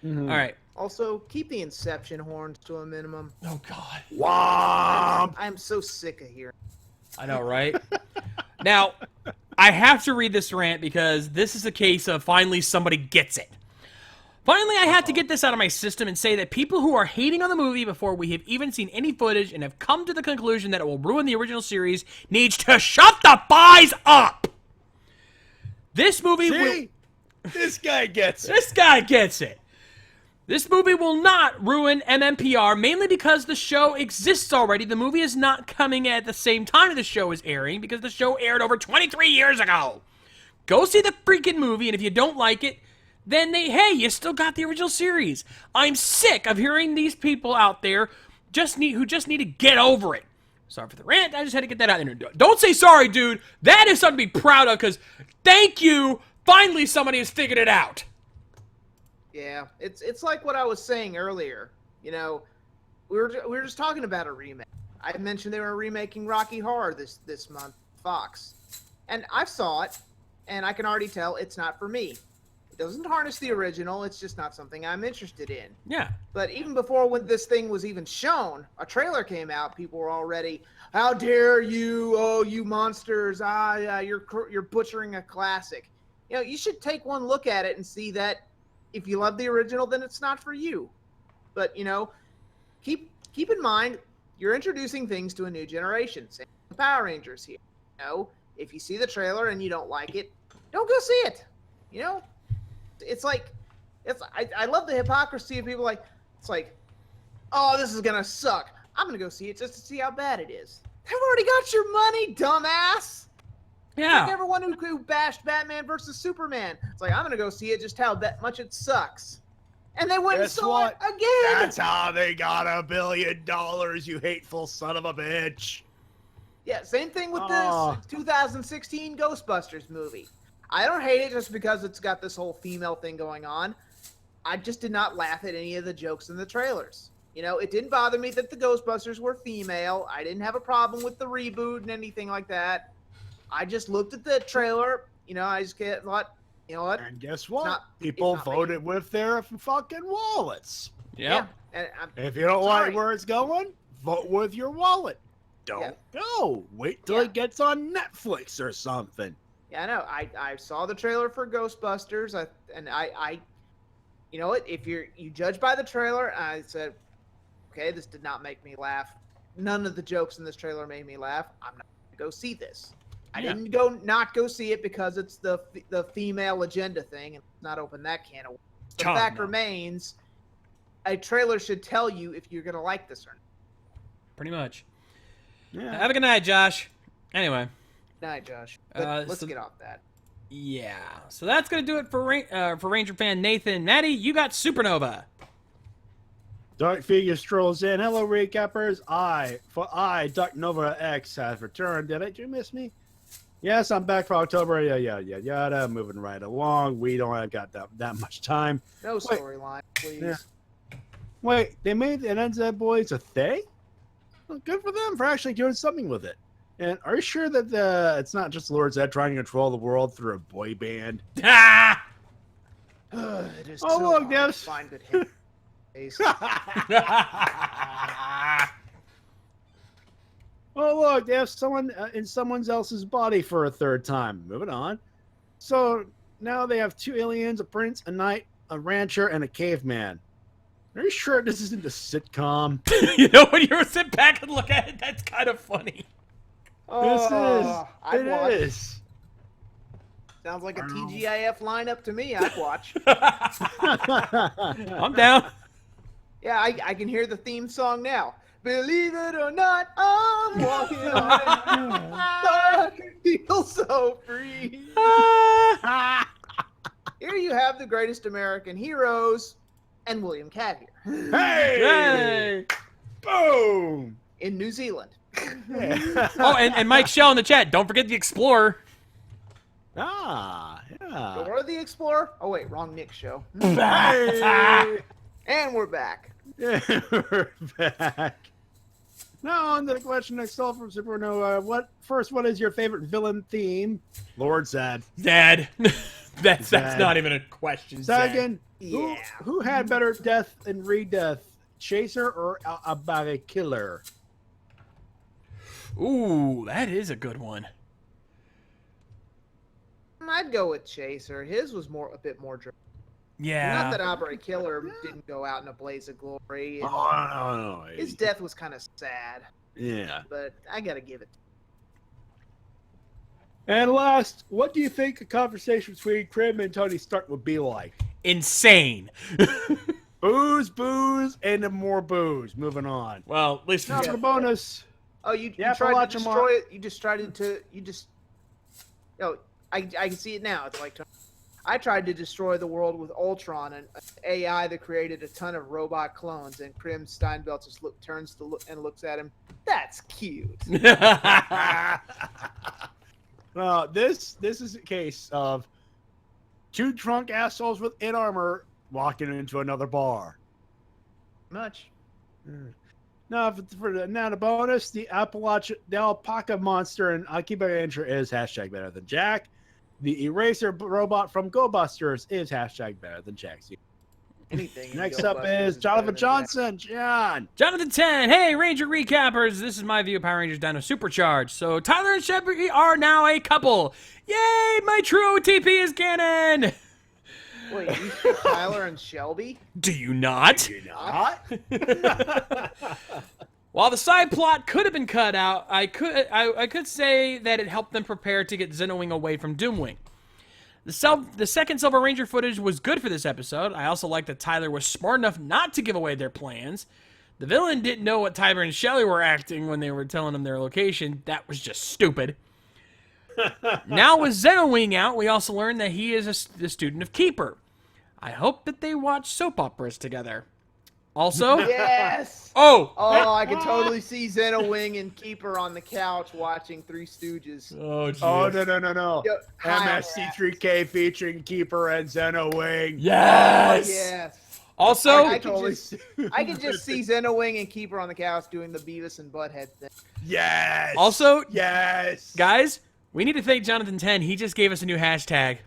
Mhm. All right. Also, keep the Inception horns to a minimum. Oh, God. Womp! I'm so sick of hearing. I know, right? Now, I have to read this rant because this is a case of finally somebody gets it. Finally, I have to get this out of my system and say that people who are hating on the movie before we have even seen any footage and have come to the conclusion that it will ruin the original series needs to shut the buys up. This movie will... This guy gets it. This guy gets it. This movie will not ruin MMPR, mainly because the show exists already. The movie is not coming at the same time the show is airing, because the show aired over 23 years ago. Go see the freaking movie, and if you don't like it, then hey, you still got the original series. I'm sick of hearing these people out there who just need to get over it. Sorry for the rant, I just had to get that out there. Don't say sorry, dude. That is something to be proud of, because thank you, finally somebody has figured it out. Yeah, it's like what I was saying earlier. You know, we were just talking about a remake. I mentioned they were remaking Rocky Horror this month, Fox, and I saw it, and I can already tell it's not for me. It doesn't harness the original. It's just not something I'm interested in. Yeah. But even before when this thing was even shown, a trailer came out. People were already, "How dare you? Oh, you monsters! You're butchering a classic." You know, you should take one look at it and see that. If you love the original, then it's not for you. But, you know, keep in mind, you're introducing things to a new generation. Same with the Power Rangers here. You know, if you see the trailer and you don't like it, don't go see it. You know, I love the hypocrisy of people it's like, oh, this is going to suck. I'm going to go see it just to see how bad it is. They've already got your money, dumbass. Yeah. Like everyone who bashed Batman versus Superman. It's like, I'm going to go see it just how much it sucks. And they went and saw it again. That's how they got $1 billion, you hateful son of a bitch. Yeah, same thing with this 2016 Ghostbusters movie. I don't hate it just because it's got this whole female thing going on. I just did not laugh at any of the jokes in the trailers. You know, it didn't bother me that the Ghostbusters were female. I didn't have a problem with the reboot and anything like that. I just looked at the trailer, you know, I just thought, you know what? And guess what? People voted with their fucking wallets. Yep. Yeah. And If you don't like where it's going, vote with your wallet. Don't go. Wait till it gets on Netflix or something. Yeah, I know. I saw the trailer for Ghostbusters, I you know what? If you judge by the trailer, I said, okay, this did not make me laugh. None of the jokes in this trailer made me laugh. I'm not going to go see this. I didn't not go see it because it's the female agenda thing and not open that can of worms. The fact remains, a trailer should tell you if you're going to like this or not. Pretty much. Yeah. Have a good night, Josh. Anyway. Good night, Josh. Let's get off that. Yeah. So that's going to do it for Ranger fan Nathan. Matty, you got Supernova. Dark Figure strolls in. Hello, recappers. Dark Nova X has returned. Did you miss me? Yes, I'm back for October. Yada. Moving right along. We don't have got that much time. No storyline, please. Yeah. Wait, they made the NZ Boys a thing? Well, good for them for actually doing something with it. And are you sure that it's not just Lord Zed trying to control the world through a boy band? Ah! It is Oh, so look, hard yes. to find good hit. Oh, look, they have someone in someone else's body for a third time. Moving on. So now they have 2 aliens, a prince, a knight, a rancher, and a caveman. Are you sure this isn't a sitcom? You know, when you sit back and look at it, that's kind of funny. I'd watch. It is. Sounds like a TGIF lineup to me. I'd watch. I'm down. Yeah, I can hear the theme song now. Believe it or not, I'm walking on it. I can feel so free. Here you have the greatest American heroes and William Cat here Hey! Boom! in New Zealand. Oh, and Mike Shell in the chat. Don't forget the Explorer. Yeah. Dora the Explorer. Oh wait, wrong Nick show. Hey! And we're back. Yeah, we're back. Now on to the question itself from Supernova. What is your favorite villain theme? Lord Zed. Zed. That's not even a question. Second, Yeah. who had better death and re-death? Chaser or a killer? Ooh, that is a good one. I'd go with Chaser. His was a bit more. Yeah. Not that Outright Killer didn't go out in a blaze of glory. Oh, no. His death was kind of sad, Yeah. but I gotta give it. And last, what do you think a conversation between Krim and Tony Stark would be like? Insane. Booze, and then more booze. Moving on. Well, at least Now for the bonus. Oh, you Yeah, tried to Appalachia destroy it. You just tried to. I can see it now. It's like I tried to destroy the world with Ultron, an AI that created a ton of robot clones, and Krim Steinbelt just turns to look and looks at him. That's cute. Well, this is a case of two drunk assholes in armor walking into another bar. Much. Now, now the bonus, the alpaca monster in Akiba Ranger is hashtag better than Jack. The eraser robot from Go Busters is hashtag better than Jack. Anything. in Next Go up Busters is Jonathan better than Johnson. John. Jonathan 10. Hey, Ranger Recappers. This is my view of Power Rangers Dino Supercharged. So, Tyler and Shelby are now a couple. Yay, my true OTP is canon. Jack. Wait, you ship Tyler and Shelby? Do you not? You not? While the side plot could have been cut out, I could say that it helped them prepare to get Xenowing away from Doomwing. The second Silver Ranger footage was good for this episode. I also like that Tyler was smart enough not to give away their plans. The villain didn't know what Tyler and Shelley were acting when they were telling him their location. That was just stupid. Now with Xenowing out, we also learned that he is the student of Keeper. I hope that they watch soap operas together. Also, Yes. oh, I can totally see Xenowing and Keeper on the couch watching Three Stooges. oh, Oh, no. Yo, MSC3K featuring Keeper and Xenowing. yes. Yes. Also, I can Totally just, I can just see Xenowing and Keeper on the couch doing the Beavis and Butthead thing. Yes. Also, yes. guys, we need to thank Jonathan 10. He just gave us a new hashtag.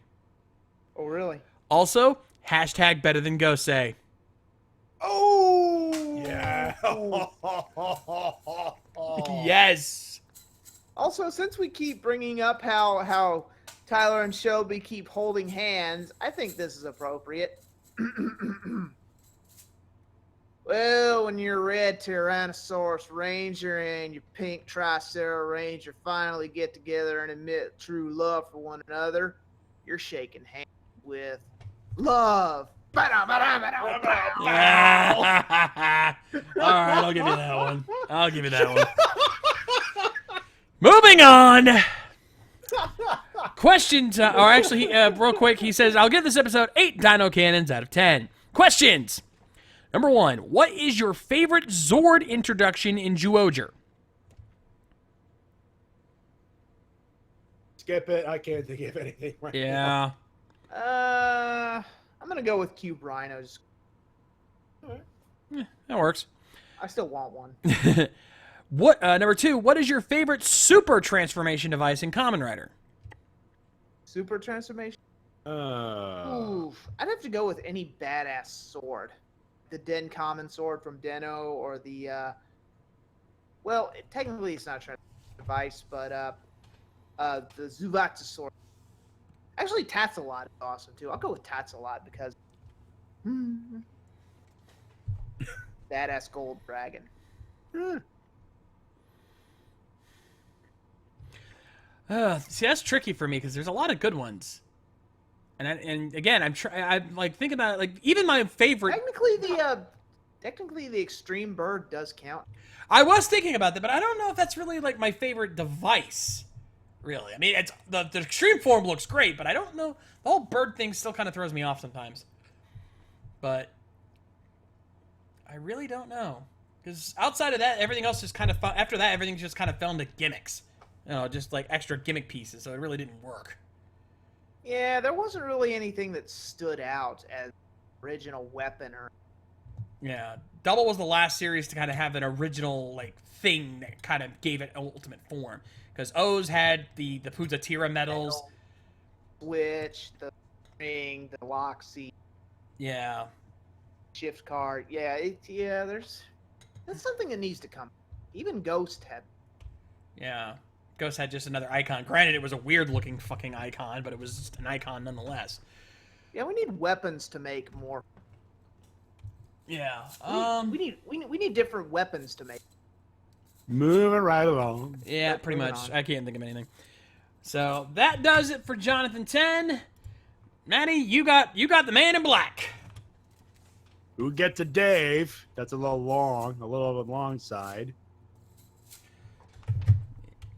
Oh, really? Also, hashtag better than Gosei. Oh. Yeah. Yes. Also, since we keep bringing up how Tyler and Shelby keep holding hands, I think this is appropriate. Well, when your red Tyrannosaurus Ranger and your pink Tricera Ranger finally get together and admit true love for one another, you're shaking hands with love. All right, I'll give you that one. I'll give you that one. Moving on. Questions, or actually, real quick, he says, I'll give this episode 8 Dino Cannons out of 10. Questions. Number 1, what is your favorite Zord introduction in Zyuohger? Skip it. I can't think of anything right now. Yeah, I'm gonna go with Cube Rhinos. that works. I still want one. What? Number 2, what is your favorite super transformation device in Kamen Rider? Super transformation? Uh, Oof. I'd have to go with any badass sword. The Den Common sword from Deno, or the technically it's not a transformation device, but the Zuvatsu sword. Actually, Tatsalot is awesome too. I'll go with Tatsalot because badass gold dragon. See, that's tricky for me because there's a lot of good ones, and again, I'm like thinking about like even my favorite. Technically the Extreme Bird does count. I was thinking about that, but I don't know if that's really like my favorite device. Really, I mean, it's the extreme form looks great, but I don't know. The whole bird thing still kind of throws me off sometimes. But I really don't know because outside of that, everything else just kind of after that, everything just kind of fell into gimmicks. You know, just like extra gimmick pieces, so it really didn't work. Yeah, there wasn't really anything that stood out as original weapon or. Yeah, Double was the last series to kind of have an original like thing that kind of gave it ultimate form. Because O's had the Puzatira medals. Switch, the ring, the lock seat, Yeah. shift card. Yeah, that's something that needs to come. Even Ghost had. Yeah. Ghost had just another icon. Granted, it was a weird looking fucking icon, but it was just an icon nonetheless. Yeah, we need weapons to make more. Yeah. We need different weapons to make. Moving right along. Yeah, But pretty moving much. on. I can't think of anything. So that does it for Jonathan 10. Matty, you got the man in black. Who gets a Dave? That's a little long, a little on the long side.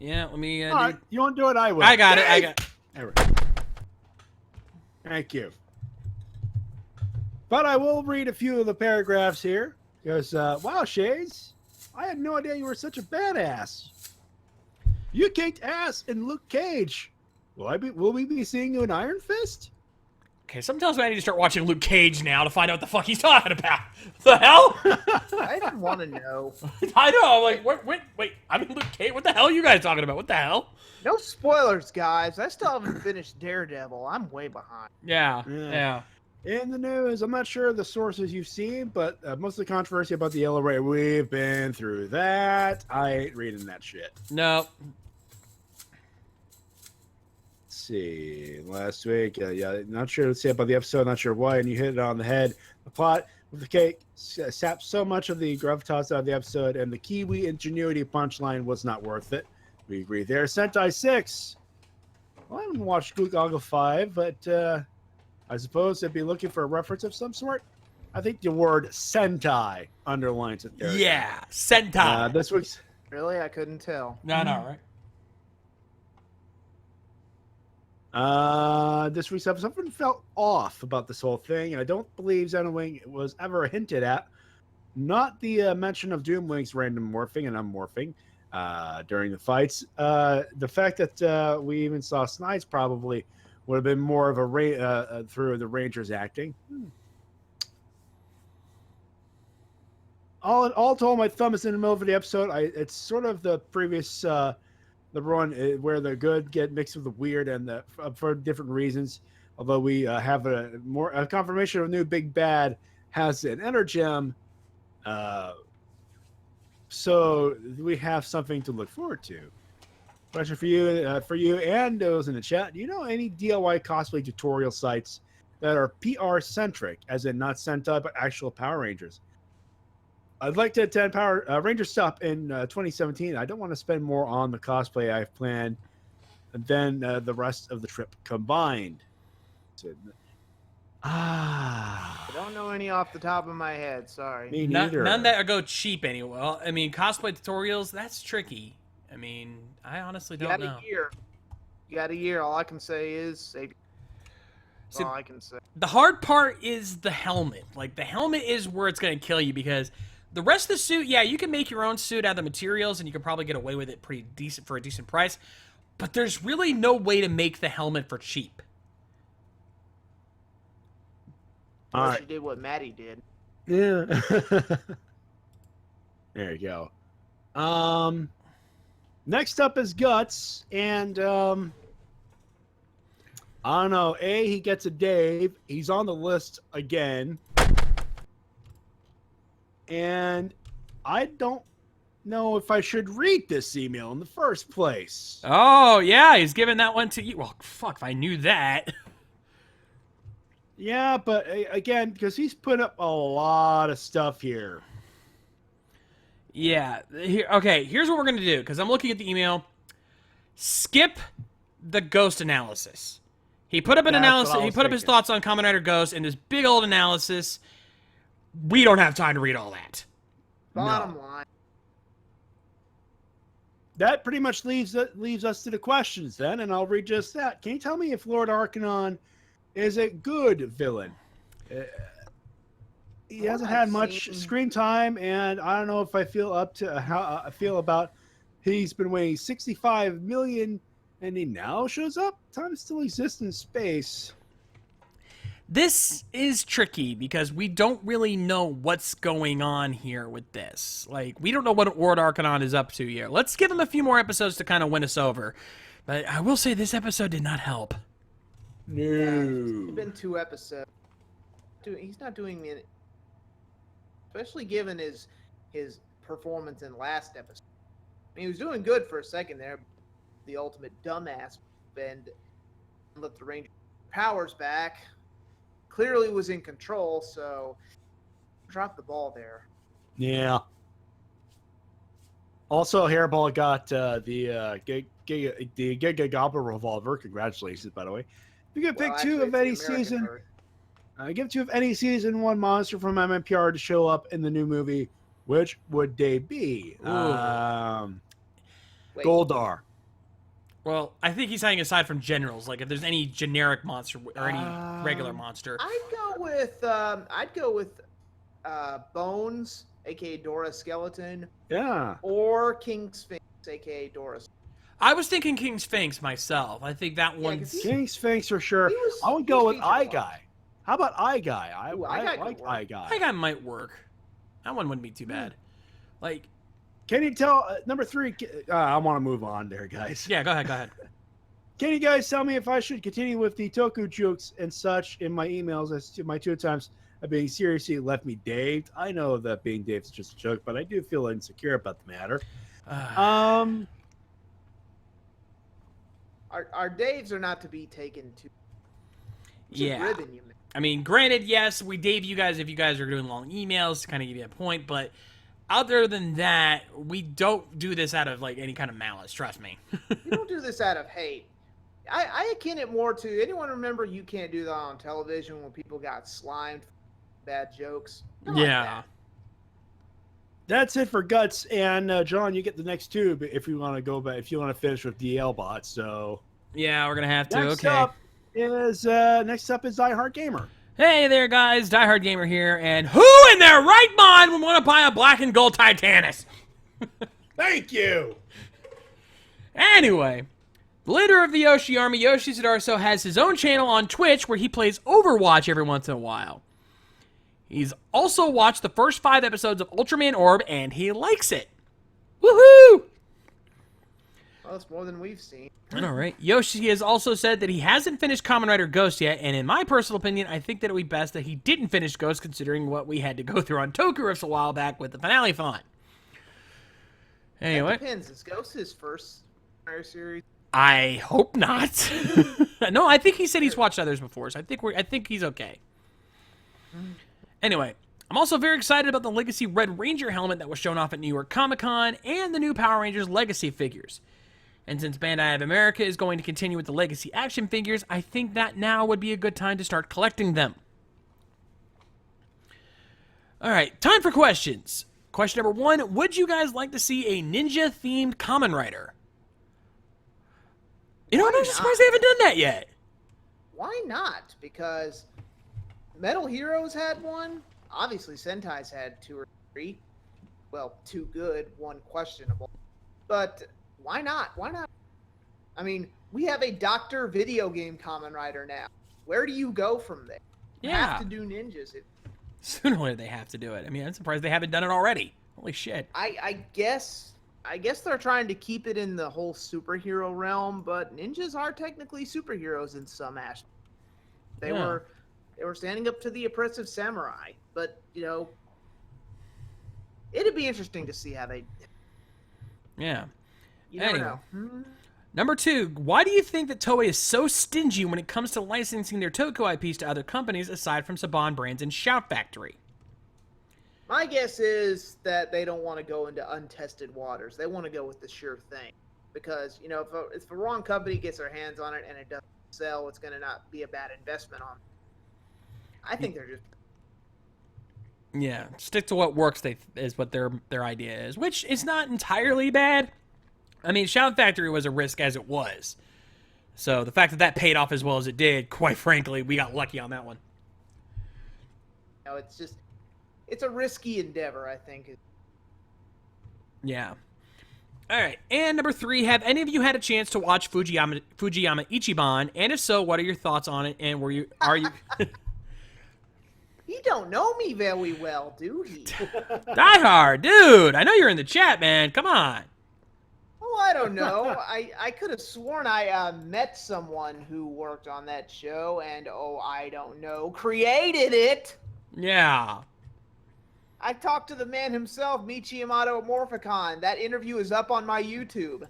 Yeah, let me. All right, you want to do it? I will. I got it. I Dave! got. There we go. Thank you. But I will read a few of the paragraphs here because, wow, Shades, I had no idea you were such a badass. You kicked ass in Luke Cage. Will we be seeing you in Iron Fist? Okay, sometimes I need to start watching Luke Cage now to find out what the fuck he's talking about. The hell? I didn't want to know. I know. I'm like, wait. I'm in Luke Cage. What the hell are you guys talking about? What the hell? No spoilers, guys. I still haven't finished Daredevil. I'm way behind. Yeah. In the news, I'm not sure the sources you've seen, but most of the controversy about the Yellow Ranger, we've been through that. I ain't reading that shit. No. Let's see. Last week, not sure to say about the episode, not sure why, and you hit it on the head. The plot with the cake sapped so much of the gravitas out of the episode, and the Kiwi ingenuity punchline was not worth it. We agree there. Sentai 6. Well, I haven't watched Glugaga 5, but I suppose they'd be looking for a reference of some sort. I think the word Sentai underlines it there. Yeah. Sentai. This week's... Really? I couldn't tell. No, right? This week's episode, something felt off about this whole thing, and I don't believe Xenowing was ever hinted at. Not the mention of Doomwing's random morphing and unmorphing during the fights. The fact that we even saw Snides probably would have been more of a through the Rangers acting. All told, my thumb is in the middle of the episode. It's sort of the previous the run where the good get mixed with the weird and for different reasons. Although we have a confirmation of a new big bad has an energem, so we have something to look forward to. Question for you and those in the chat. Do you know any DIY cosplay tutorial sites that are PR centric, as in not Sentai but actual Power Rangers? I'd like to attend Power Ranger stuff in 2017. I don't want to spend more on the cosplay I've planned than the rest of the trip combined. I don't know any off the top of my head. Sorry. Me neither. None that go cheap anyway. Well, I mean, cosplay tutorials, that's tricky. I mean, I honestly don't know. You got a year. All I can say is save. That's See, all I can say. The hard part is the helmet. Like, the helmet is where it's going to kill you because the rest of the suit, yeah, you can make your own suit out of the materials and you can probably get away with it pretty decent for a decent price. But there's really no way to make the helmet for cheap. Unless you did what Matty did. Yeah. There you go. Next up is Guts, and I don't know. He gets a Dave. He's on the list again, and I don't know if I should read this email in the first place. Oh, yeah, he's giving that one to you. Well, fuck, if I knew that. Yeah, but again, because he's put up a lot of stuff here. Yeah. Okay, here's what we're going to do, because I'm looking at the email. Skip the ghost analysis. He put up an analysis. He put up his thoughts on Kamen Rider Ghost in this big old analysis. We don't have time to read all that. Bottom line. That pretty much leaves us to the questions then, and I'll read just that. Can you tell me if Lord Arcanon is a good villain? He hasn't had much screen time, and I don't know if I feel up to how I feel about. He's been weighing 65 million, and he now shows up. Time still exists in space. This is tricky because we don't really know what's going on here with this. Like, we don't know what Lord Arcanon is up to here. Let's give him a few more episodes to kind of win us over. But I will say this episode did not help. No. It's been 2 episodes. Dude, he's not doing me any... Especially given his performance in last episode. I mean, he was doing good for a second there. The ultimate dumbass and let the Ranger powers back. clearly was in control, so dropped the ball there. Yeah. Also, Hairball got the Giga Goblin revolver. Congratulations, by the way. You can pick two of any season. Give two of any season one monster from MMPR to show up in the new movie. Which would they be? Goldar. Well, I think he's saying aside from generals, like if there's any generic monster or any regular monster. I'd go with Bones, aka Dora Skeleton. Yeah. Or King Sphinx, aka Dora. I was thinking King Sphinx myself. I think that one's King Sphinx for sure. I would go with Eye Guy. How about Eye Guy? I like Eye Guy. Eye Guy might work. That one wouldn't be too bad. Like, can you tell number 3? I want to move on there, guys. Yeah, go ahead. Can you guys tell me if I should continue with the Toku jokes and such in my emails as to my 2 times of being seriously left me daved? I know that being daved is just a joke, but I do feel insecure about the matter. Our Daves are not to be taken to ribbon, you mean. I mean, granted, yes, we Dave you guys if you guys are doing long emails to kind of give you a point, but other than that, we don't do this out of like any kind of malice. Trust me. We don't do this out of hate. I akin it more to anyone remember You Can't Do That on Television when people got slimed for bad jokes. That's it for Guts, and John, you get the next 2 if you want to go back. If you want to finish with DL Bot, so yeah, we're gonna have to. Next up is Die Hard Gamer. Hey there, guys. Die Hard Gamer here, and who in their right mind would want to buy a black and gold Titanus? Thank you. Anyway, the leader of the Yoshi Army, Yoshi Sudarso, has his own channel on Twitch where he plays Overwatch every once in a while. He's also watched the first 5 episodes of Ultraman Orb, and he likes it. Woohoo! Well, that's more than we've seen. I know, right? Yoshi has also said that he hasn't finished Kamen Rider Ghost yet, and in my personal opinion, I think that it would be best that he didn't finish Ghost considering what we had to go through on Toku a while back with the finale font. Anyway. It depends. Is Ghost his first series? I hope not. No, I think he said he's watched others before, so I think he's okay. Anyway, I'm also very excited about the Legacy Red Ranger helmet that was shown off at New York Comic Con and the new Power Rangers Legacy figures. And since Bandai of America is going to continue with the Legacy action figures, I think that now would be a good time to start collecting them. Alright, time for questions. Question number 1, would you guys like to see a ninja-themed Kamen Rider? You know, I'm not surprised they haven't done that yet. Why not? Because Metal Heroes had one. Obviously, Sentai's had 2 or 3. Well, 2 good, 1 questionable. But why not? Why not? I mean, we have a Doctor video game Kamen Rider now. Where do you go from there? You have to do ninjas. Sooner or later they have to do it. I mean, I'm surprised they haven't done it already. Holy shit. I guess they're trying to keep it in the whole superhero realm, but ninjas are technically superheroes in some aspects. They were standing up to the oppressive samurai, but you know, it'd be interesting to see how they. Yeah. You never know. Number 2, why do you think that Toei is so stingy when it comes to licensing their Toku IPs to other companies aside from Saban Brands and Shout Factory? My guess is that they don't want to go into untested waters. They want to go with the sure thing. Because, you know, if a wrong company gets their hands on it and it doesn't sell, it's going to not be a bad investment on them. I think they're just... Yeah, stick to what works is what their idea is, which is not entirely bad. I mean, Shout Factory was a risk as it was. So the fact that that paid off as well as it did, quite frankly, we got lucky on that one. You know, it's a risky endeavor, I think. Yeah. All right. And number 3, have any of you had a chance to watch Fujiyama Ichiban? And if so, what are your thoughts on it? And are you? He don't know me very well, do he? Die Hard, dude. I know you're in the chat, man. Come on. Oh, I don't know. I could have sworn I met someone who worked on that show and, I don't know, created it. Yeah. I talked to the man himself, Michi Yamato at Morphicon. That interview is up on my YouTube.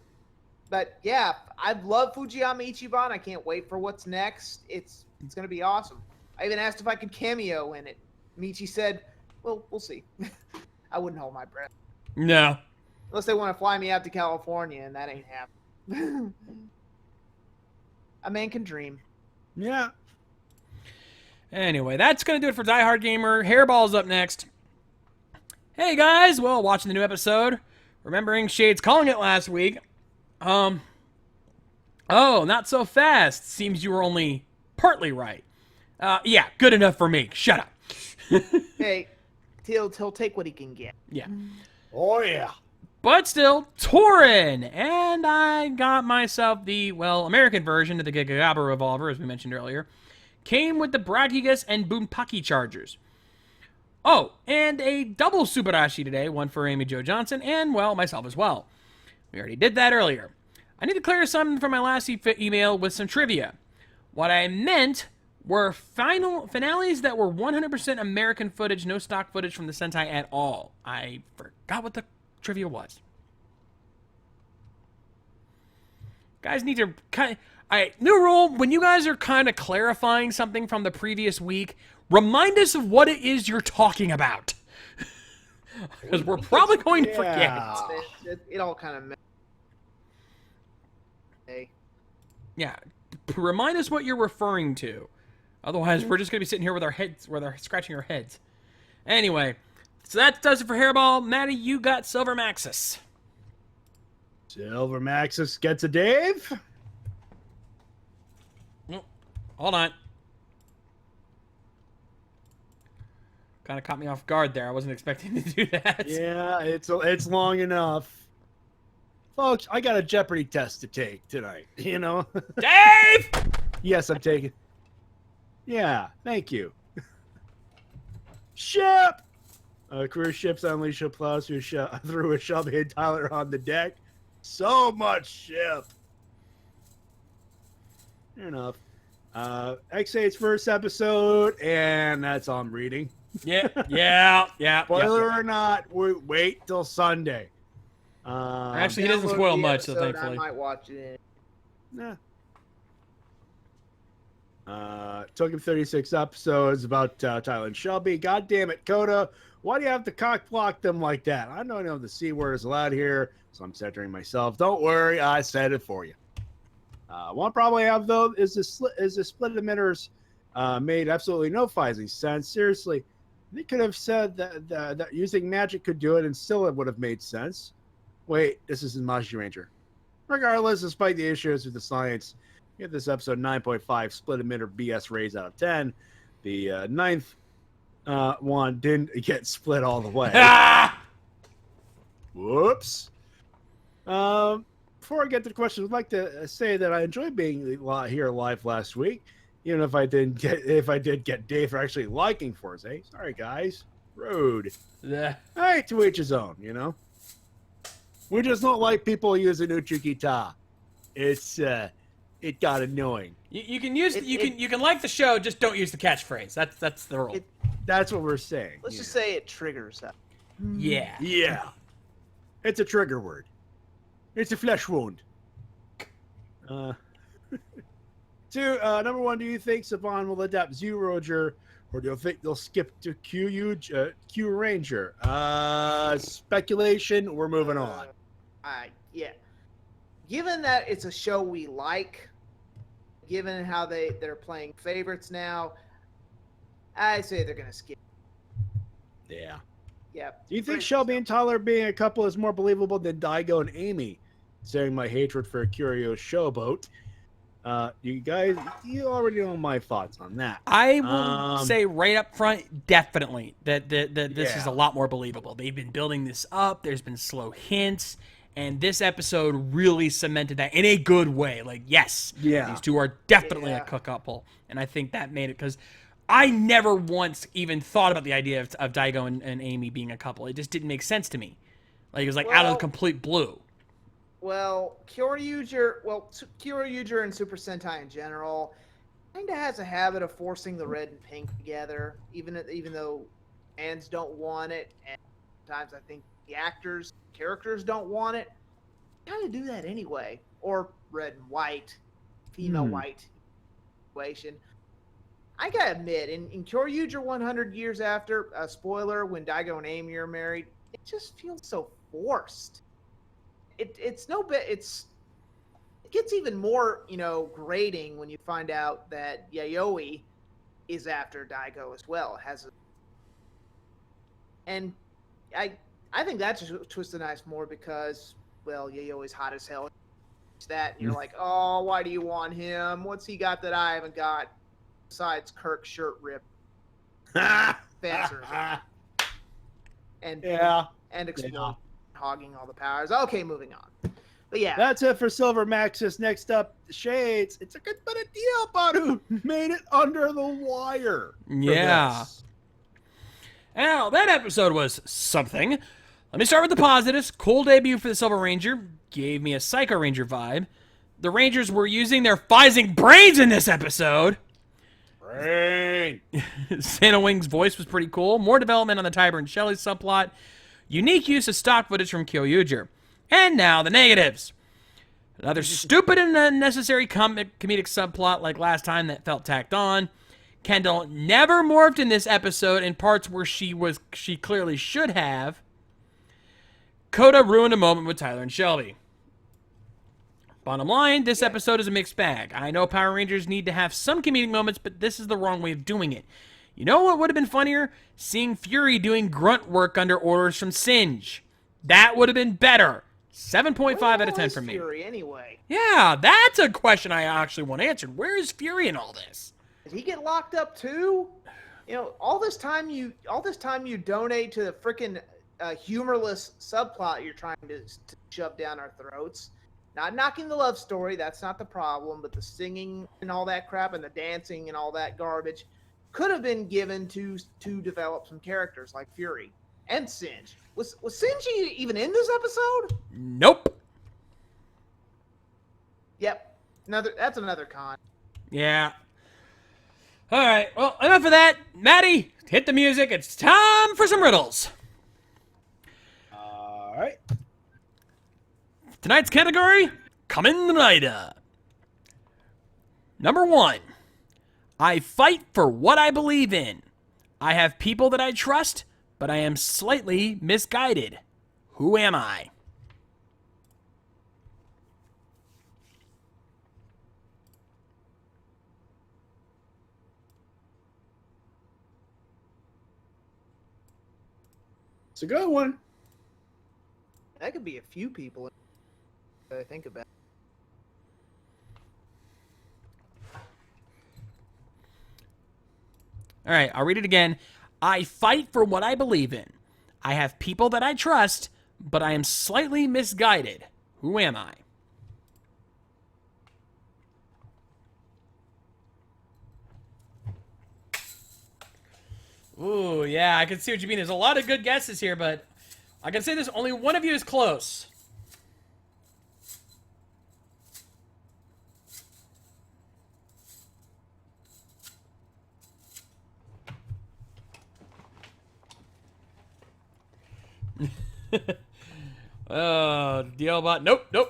But yeah, I've loved Fujiyama Ichiban. I can't wait for what's next. It's going to be awesome. I even asked if I could cameo in it. Michi said, well, we'll see. I wouldn't hold my breath. No. Unless they want to fly me out to California, and that ain't happening. A man can dream. Yeah. Anyway, that's going to do it for Die Hard Gamer. Hairball's up next. Hey, guys. Well, watching the new episode. Remembering Shades calling it last week. Oh, not so fast. Seems you were only partly right. Yeah, good enough for me. Shut up. Hey, he'll take what he can get. Yeah. Oh, yeah. But still, Torin! And I got myself the, well, American version of the Gigagaba revolver, as we mentioned earlier. Came with the Bragigas and Bunpaki chargers. Oh, and a double Subarashi today, one for Amy Jo Johnson, and, well, myself as well. We already did that earlier. I need to clear something from my last email with some trivia. What I meant were finales that were 100% American footage, no stock footage from the Sentai at all. I forgot what the trivia was. Guys need to new rule, when you guys are kind of clarifying something from the previous week, remind us of what it is you're talking about. Because we're probably going to forget. It all kind of... Hey. Yeah, remind us what you're referring to. Otherwise, we're just going to be sitting here with our heads, scratching our heads. Anyway, so that does it for Hairball. Matty, you got Silver Maxis. Silver Maxis gets a Dave. Hold on. Kind of caught me off guard there. I wasn't expecting to do that. Yeah, it's long enough. Folks, I got a Jeopardy test to take tonight, you know? Dave! Yes, I'm taking... Yeah, thank you. Ship! Cruise ships unleash a plows through a Shelby and Tyler on the deck. So much ship! Fair enough. X8's first episode, and that's all I'm reading. Yeah. Spoiler or not, wait till Sunday. Actually, he doesn't spoil much, so thankfully. I might watch it. Nah. Took him 36 episodes about Tyler and Shelby. God damn it, Coda. Why do you have to cock block them like that? I know the C word is allowed here, so I'm centering myself. Don't worry, I said it for you. One problem I have, though, is the split emitters made absolutely no fighting sense. Seriously, they could have said that using magic could do it, and still it would have made sense. Wait, this is in Mashi Ranger. Regardless, despite the issues with the science, give this episode 9.5 split emitter BS raise out of 10. The ninth one didn't get split all the way. Whoops. Before I get to the question, I'd like to say that I enjoyed being here live last week, even if I did get Dave for actually liking Forza. Sorry, guys. Rude. Hey, to each his own, you know? We just don't like people using Uchikita. It got annoying. You can use you can like the show, just don't use the catchphrase. That's the rule. That's what we're saying. Let's just say it triggers that. Yeah. Yeah. It's a trigger word. It's a flesh wound. Number one, do you think Saban will adapt Zyuranger, or do you think they'll skip to Q Ranger? Speculation, we're moving on. Yeah. Given that it's a show we like, given how they're playing favorites now, I say they're going to skip. Yeah. Yep. Do you think Shelby and Tyler being a couple is more believable than Daigo and Amy? Saying my hatred for Curio Showboat. You guys, you already know my thoughts on that. I will say right up front, definitely, that this is a lot more believable. They've been building this up. There's been slow hints. And this episode really cemented that in a good way. Like, yes, these two are definitely a couple. And I think that made it, because I never once even thought about the idea of Daigo and Amy being a couple. It just didn't make sense to me. Like, it was like out of the complete blue. Well, Kyoryuger and Super Sentai in general kind of has a habit of forcing the red and pink together, even though fans don't want it, and sometimes I think the characters don't want it. Kind of do that anyway, or red and white, female white situation. I gotta admit, in Kyoryuger 100 years after, spoiler, when Daigo and Amy are married, it just feels so forced. It's no bit. It gets even more, grating when you find out that Yayoi is after Daigo as well. And I think that just twists the knife more because, well, Yayoi's hot as hell. That and you're like, oh, why do you want him? What's he got that I haven't got besides Kirk's shirt rip? Fancers. And explode, hogging all the powers. Okay, moving on. But yeah, That's it for Silver Maxis. Next up, Shades. It's a good bit of deal about who made it under the wire. for Yeah. this. Now, that episode was something. Let me start with the positives. Cool debut for the Silver Ranger. Gave me a Psycho Ranger vibe. The Rangers were using their fizzing brains in this episode. Brain. Santa Wing's voice was pretty cool. More development on the Tiber and Shelley subplot. Unique use of stock footage from Kyoryuger. And now the negatives. Another stupid and unnecessary comedic subplot like last time that felt tacked on. Kendall never morphed in this episode in parts where she clearly should have. Coda ruined a moment with Tyler and Shelby. Bottom line, this episode is a mixed bag. I know Power Rangers need to have some comedic moments, but this is the wrong way of doing it. You know what would have been funnier? Seeing Fury doing grunt work under orders from Singe. That would have been better. 7.5 out of 10 from me. Fury anyway. Yeah, that's a question I actually want answered. Where is Fury in all this? Did he get locked up too? All this time you donate to the freaking humorless subplot you're trying to shove down our throats. Not knocking the love story, that's not the problem, but the singing and all that crap and the dancing and all that garbage could have been given to develop some characters like Fury and Singe. Was Singe even in this episode? Nope. Yep. That's another con. Yeah. All right. Well, enough of that. Maddie, hit the music. It's time for some riddles. All right. Tonight's category, Kamen Rider. Number 1. I fight for what I believe in. I have people that I trust, but I am slightly misguided. Who am I? It's a good one. That could be a few people that I think about. All right, I'll read it again. I fight for what I believe in. I have people that I trust, but I am slightly misguided. Who am I? Ooh, yeah, I can see what you mean. There's a lot of good guesses here, but I can say this, only one of you is close. Oh, Dealbot. Nope. Nope.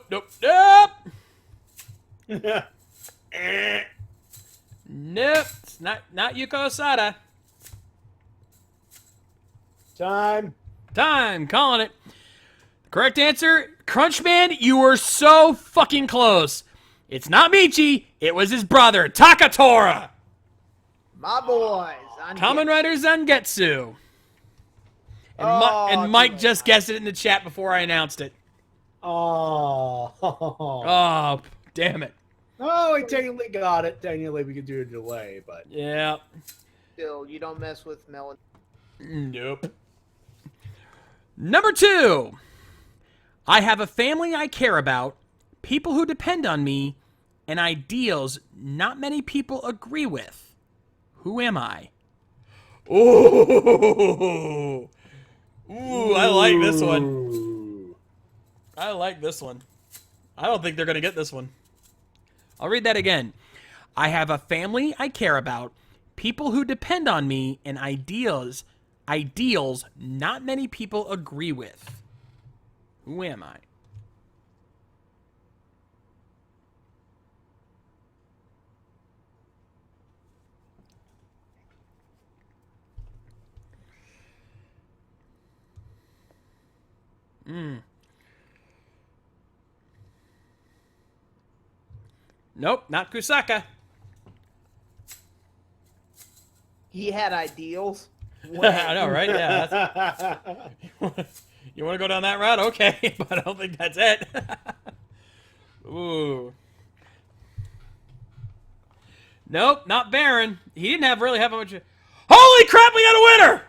It's not Yuko Osada. Time. Calling it. Correct answer, Crunchman, you were so fucking close. It's not Michi. It was his brother, Takatora. My boys. Kamen Rider Zangetsu. And Mike just guessed it in the chat before I announced it. Oh. Oh, damn it. Oh, we technically got it. Technically, we could do a delay, but Yeah. Still, you don't mess with Melon. Nope. Number 2. I have a family I care about, people who depend on me, and ideals not many people agree with. Who am I? Ooh. Ooh, I like this one. I like this one. I don't think they're going to get this one. I'll read that again. I have a family I care about, people who depend on me, and ideals not many people agree with. Who am I? Nope, not Kusaka. He had ideals. I know, right? Yeah. You want to go down that route? Okay, but I don't think that's it. Ooh. Nope, not Baron. He didn't really have much. Holy crap, we got a winner!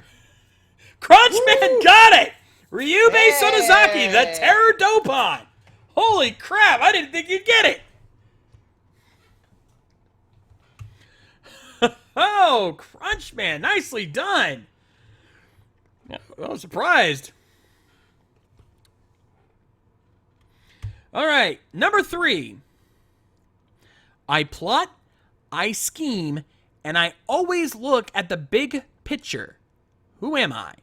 Crunchman got it! Ryubei Sonozaki, the Terror Dopon. Holy crap, I didn't think you'd get it. Oh, Crunchman, nicely done. I was surprised. All right, number 3. I plot, I scheme, and I always look at the big picture. Who am I?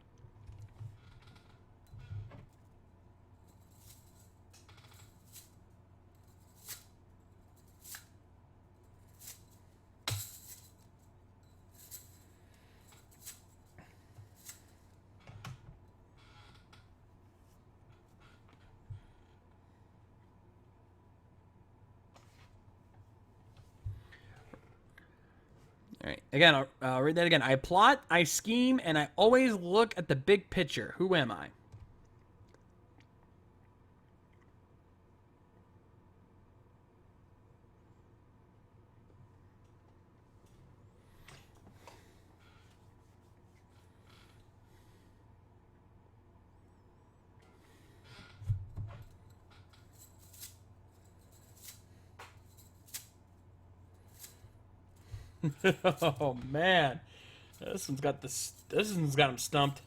All right, again, I'll read that again. I plot, I scheme, and I always look at the big picture. Who am I? Oh man, this one's got him stumped.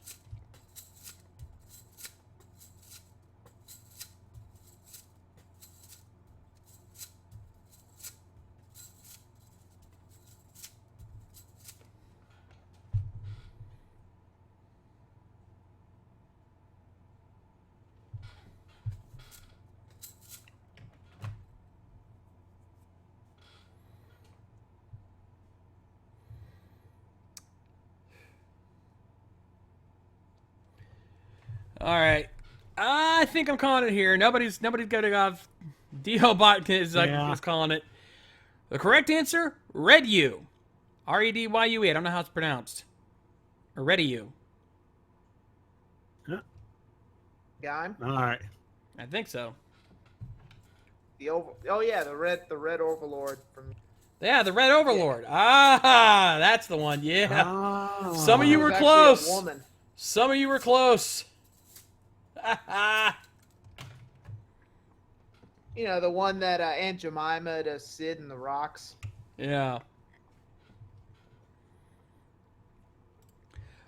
All right, I think I'm calling it here. Nobody's getting off. Diobot is calling it. The correct answer: Redyu, Redyue. I don't know how it's pronounced. Or Redyu. Guy. All right. I think so. The red overlord from. Yeah, the Red Overlord. Yeah. Ah, that's the one. Yeah. Oh. Some of you were It was close. actually a woman. Some of you were close. You know, the one that Aunt Jemima to Sid and the Rocks. Yeah.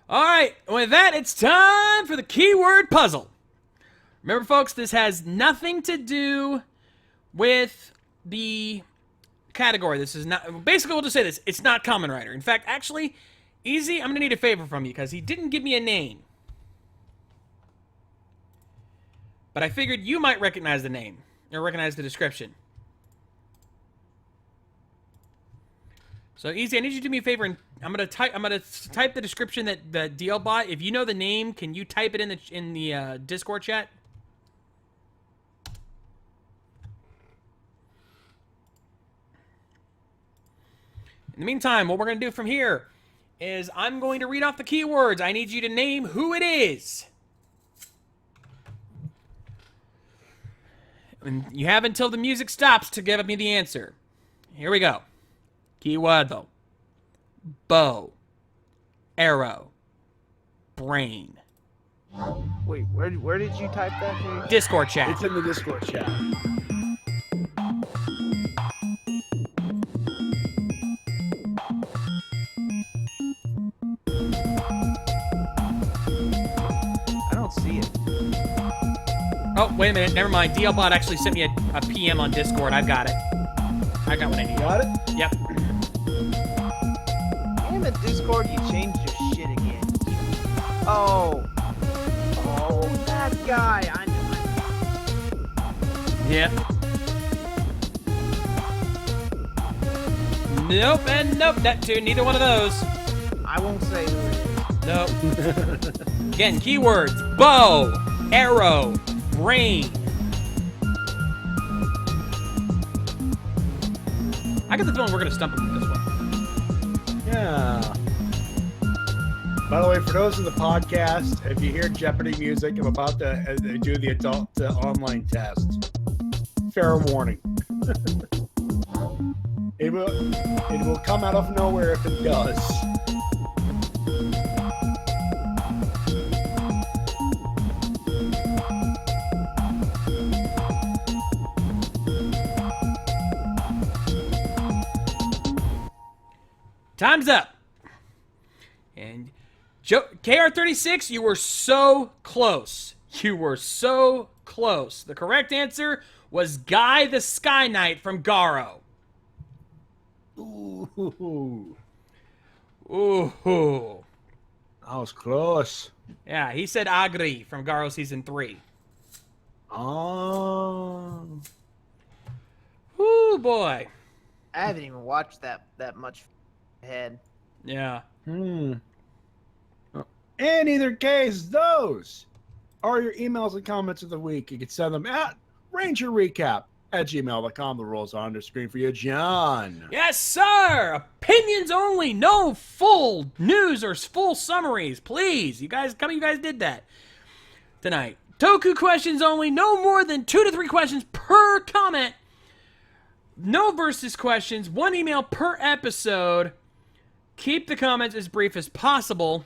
All right, with that, it's time for the keyword puzzle. Remember, folks, this has nothing to do with the category. This is not, basically, we'll just say this. It's not Kamen Rider. In fact, actually, Easy, I'm going to need a favor from you because he didn't give me a name. But I figured you might recognize the name or recognize the description. So Easy, I need you to do me a favor, and I'm gonna type the description that the DL bot. If you know the name, can you type it in the Discord chat? In the meantime, what we're gonna do from here is I'm going to read off the keywords. I need you to name who it is. And you have until the music stops to give me the answer. Here we go. Keyword though. Bow. Arrow. Brain. Wait, where did you type that? Here? Discord chat. It's in the Discord chat. I don't see it. Oh, wait a minute. Never mind. DLBot actually sent me a PM on Discord. I've got it. I got what I need. Got it? Yep. Damn it, Discord, you changed your shit again. Oh, that guy. I know. Yep. Nope, and nope. That too. Neither one of those. I won't say who it is. Nope. Again, keywords. Bow. Arrow, Brain. I get the feeling we're gonna stump him with this one. Yeah. By the way, for those in the podcast, if you hear Jeopardy music, I'm about to do the adult online test. Fair warning. It will come out of nowhere if it does. Time's up. And KR36, you were so close. You were so close. The correct answer was Guy the Sky Knight from Garo. Ooh. Ooh. That was close. Yeah, he said Agri from Garo Season 3. Oh. Ooh, boy. I haven't even watched that much ahead. Yeah. In either case, those are your emails and comments of the week. You can send them at rangerrecap@gmail.com. The rules are on the screen for you, John. Yes, sir. Opinions only. No full news or full summaries, please. You guys did that tonight. Toku questions only. No more than 2 to 3 questions per comment. No versus questions. 1 email per episode. Keep the comments as brief as possible.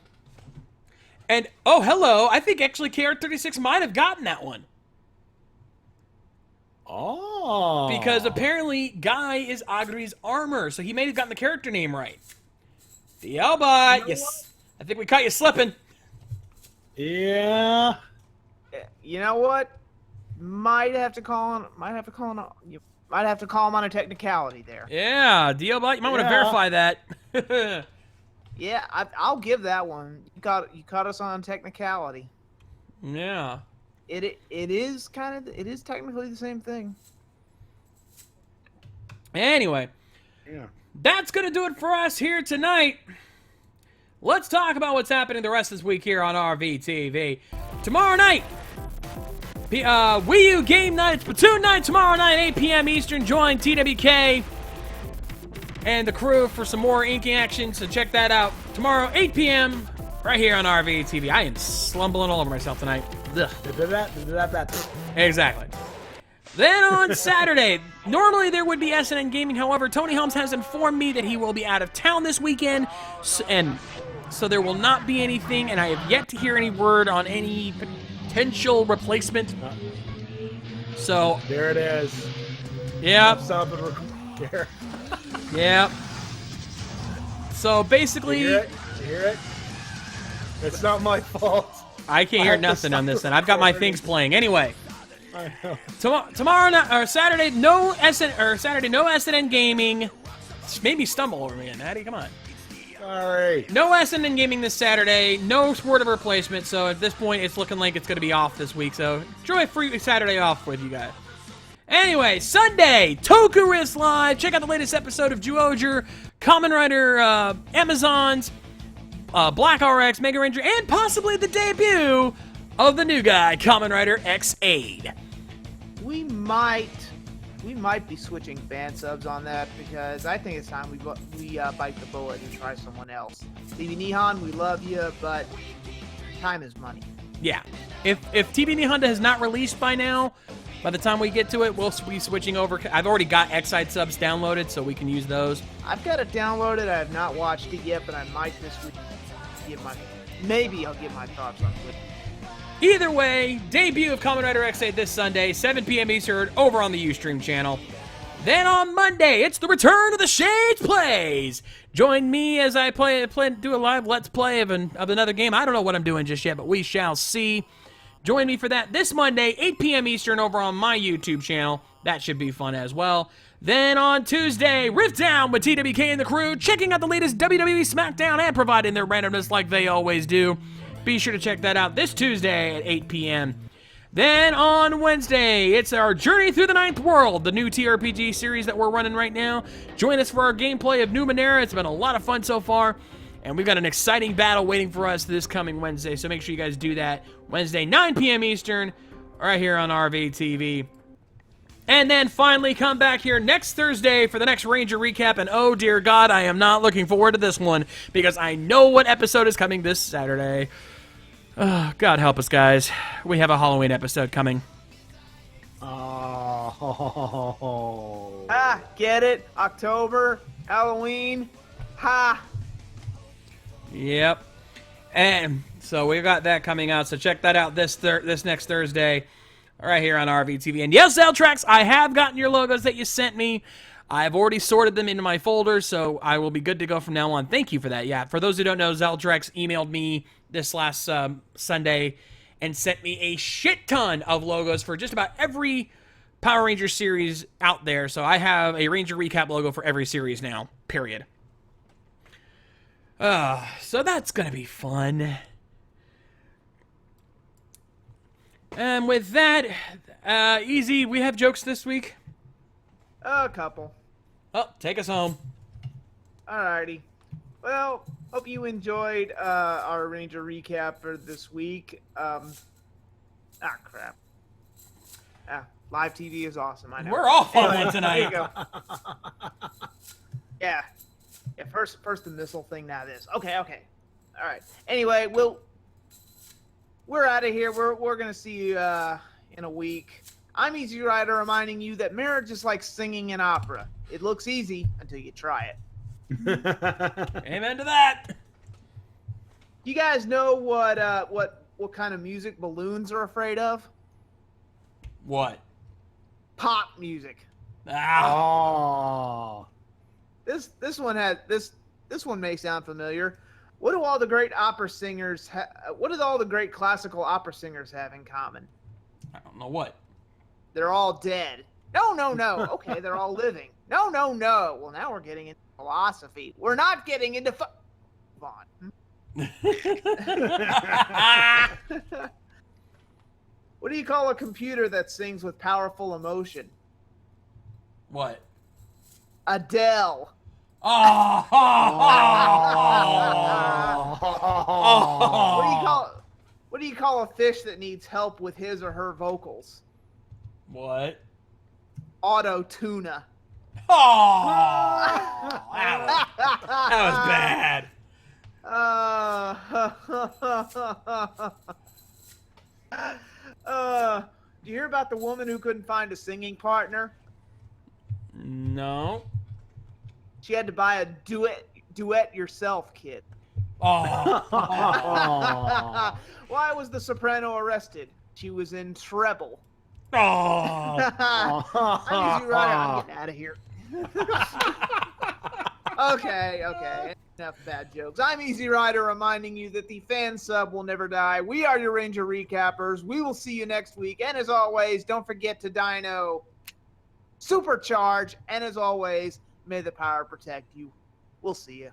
And, oh, hello. I think actually KR36 might have gotten that one. Oh. Because apparently Guy is Agri's armor, so he may have gotten the character name right. The Elbot, yes. I think we caught you slipping. Yeah. You know what? Might have to call him on a technicality there. Yeah, the Elbot, you might want to Yeah. verify that. Yeah, I'll give that one. You caught us on technicality. Yeah. It is technically the same thing. Anyway, Yeah. that's going to do it for us here tonight. Let's talk about what's happening the rest of this week here on RVTV. Tomorrow night, Wii U game night, Splatoon night tomorrow night, 8 p.m. Eastern. Join TWK and the crew for some more inking action, so check that out tomorrow, 8 p.m. right here on RVTV. I am slumbling all over myself tonight. Ugh. Exactly. Then on Saturday, normally there would be SNN Gaming. However, Tony Helms has informed me that he will be out of town this weekend, and so there will not be anything, and I have yet to hear any word on any potential replacement. So, There it is. yeah. Stop it. There. Yeah. So You basically, hear it? You hear it? It's not my fault. I can't I hear have to nothing on stop this, and I've got my recording. things playing. Anyway, I know. tomorrow night or Saturday, no SNN Gaming. Maybe stumble over me again, Matty. Come on. Sorry. No SNN Gaming this Saturday. No word of replacement. So at this point, it's looking like it's going to be off this week. So enjoy a free Saturday off with you guys. Anyway, Sunday, Toku is live. Check out the latest episode of Juoger, Kamen Rider, Amazons, Black RX, Mega Ranger, and possibly the debut of the new guy, Kamen Rider X8. We might be switching fan subs on that because I think it's time we bite the bullet and try someone else. TV Nihon, we love you, but time is money. Yeah. If TV Nihonda has not released by now, by the time we get to it, we'll be switching over. I've already got X8 subs downloaded, so we can use those. I've got it downloaded. I have not watched it yet, but I might this week maybe I'll get my thoughts on it. Either way, debut of Kamen Rider X8 this Sunday, 7 p.m. Eastern, over on the Ustream channel. Then on Monday, it's the return of the Shades Plays. Join me as I do a live Let's Play of another game. I don't know what I'm doing just yet, but we shall see. Join me for that this Monday, 8 p.m. Eastern, over on my YouTube channel. That should be fun as well. Then on Tuesday, Rift Down with TWK and the crew, checking out the latest WWE SmackDown and providing their randomness like they always do. Be sure to check that out this Tuesday at 8 p.m. Then on Wednesday, it's our Journey Through the Ninth World, the new TRPG series that we're running right now. Join us for our gameplay of Numenera. It's been a lot of fun so far. And we've got an exciting battle waiting for us this coming Wednesday, so make sure you guys do that. Wednesday, 9 p.m. Eastern, right here on RVTV. And then finally come back here next Thursday for the next Ranger recap. And oh dear God, I am not looking forward to this one because I know what episode is coming this Saturday. Oh, God help us, guys. We have a Halloween episode coming. Oh. Ah, get it? October, Halloween. Ha! Yep. And so we've got that coming out. So check that out this next Thursday. Right here on RVTV. And yes, Zeltrax, I have gotten your logos that you sent me. I've already sorted them into my folder, so I will be good to go from now on. Thank you for that. Yeah, for those who don't know, Zeltrax emailed me this last Sunday and sent me a shit ton of logos for just about every Power Ranger series out there. So I have a Ranger recap logo for every series now, period. So that's going to be fun. And with that, Easy, we have jokes this week? A couple. Oh, take us home. Alrighty. Well, hope you enjoyed our Ranger recap for this week. Crap. Live TV is awesome, I know. We're off on Anyway, one tonight. There you go. Yeah. Yeah, first the missile thing, now this. Okay. Alright. Anyway, we're out of here. We're gonna see you in a week. I'm Easy Rider, reminding you that marriage is like singing an opera. It looks easy until you try it. Amen to that. You guys know what kind of music balloons are afraid of? What? Pop music. Ah. Oh. This one may sound familiar. What do all the great opera singers what do all the great classical opera singers have in common? I don't know what. They're all dead. No. Okay, they're all living. No. Well, now we're getting into philosophy. We're not getting into Vaughn. What do you call a computer that sings with powerful emotion? What? Adele. Oh. What do you call a fish that needs help with his or her vocals? What? Auto tuna. Oh. That was bad. Do you hear about the woman who couldn't find a singing partner? No. She had to buy a duet yourself kit. Oh. Why was the soprano arrested? She was in treble. Oh. I'm Easy Rider. I'm getting out of here. Okay. Enough bad jokes. I'm Easy Rider, reminding you that the fan sub will never die. We are your Ranger recappers. We will see you next week. And as always, don't forget to Dino Supercharge. And as always, may the power protect you. We'll see you.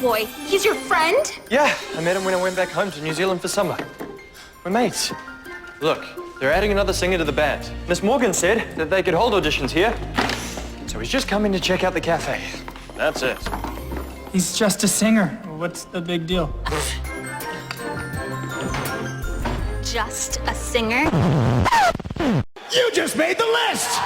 Boy, he's your friend? Yeah, I met him when I went back home to New Zealand for summer. We're mates. Look, they're adding another singer to the band. Miss Morgan said that they could hold auditions here, so he's just coming to check out the cafe. That's it. He's just a singer. What's the big deal? Just a singer? You just made the list!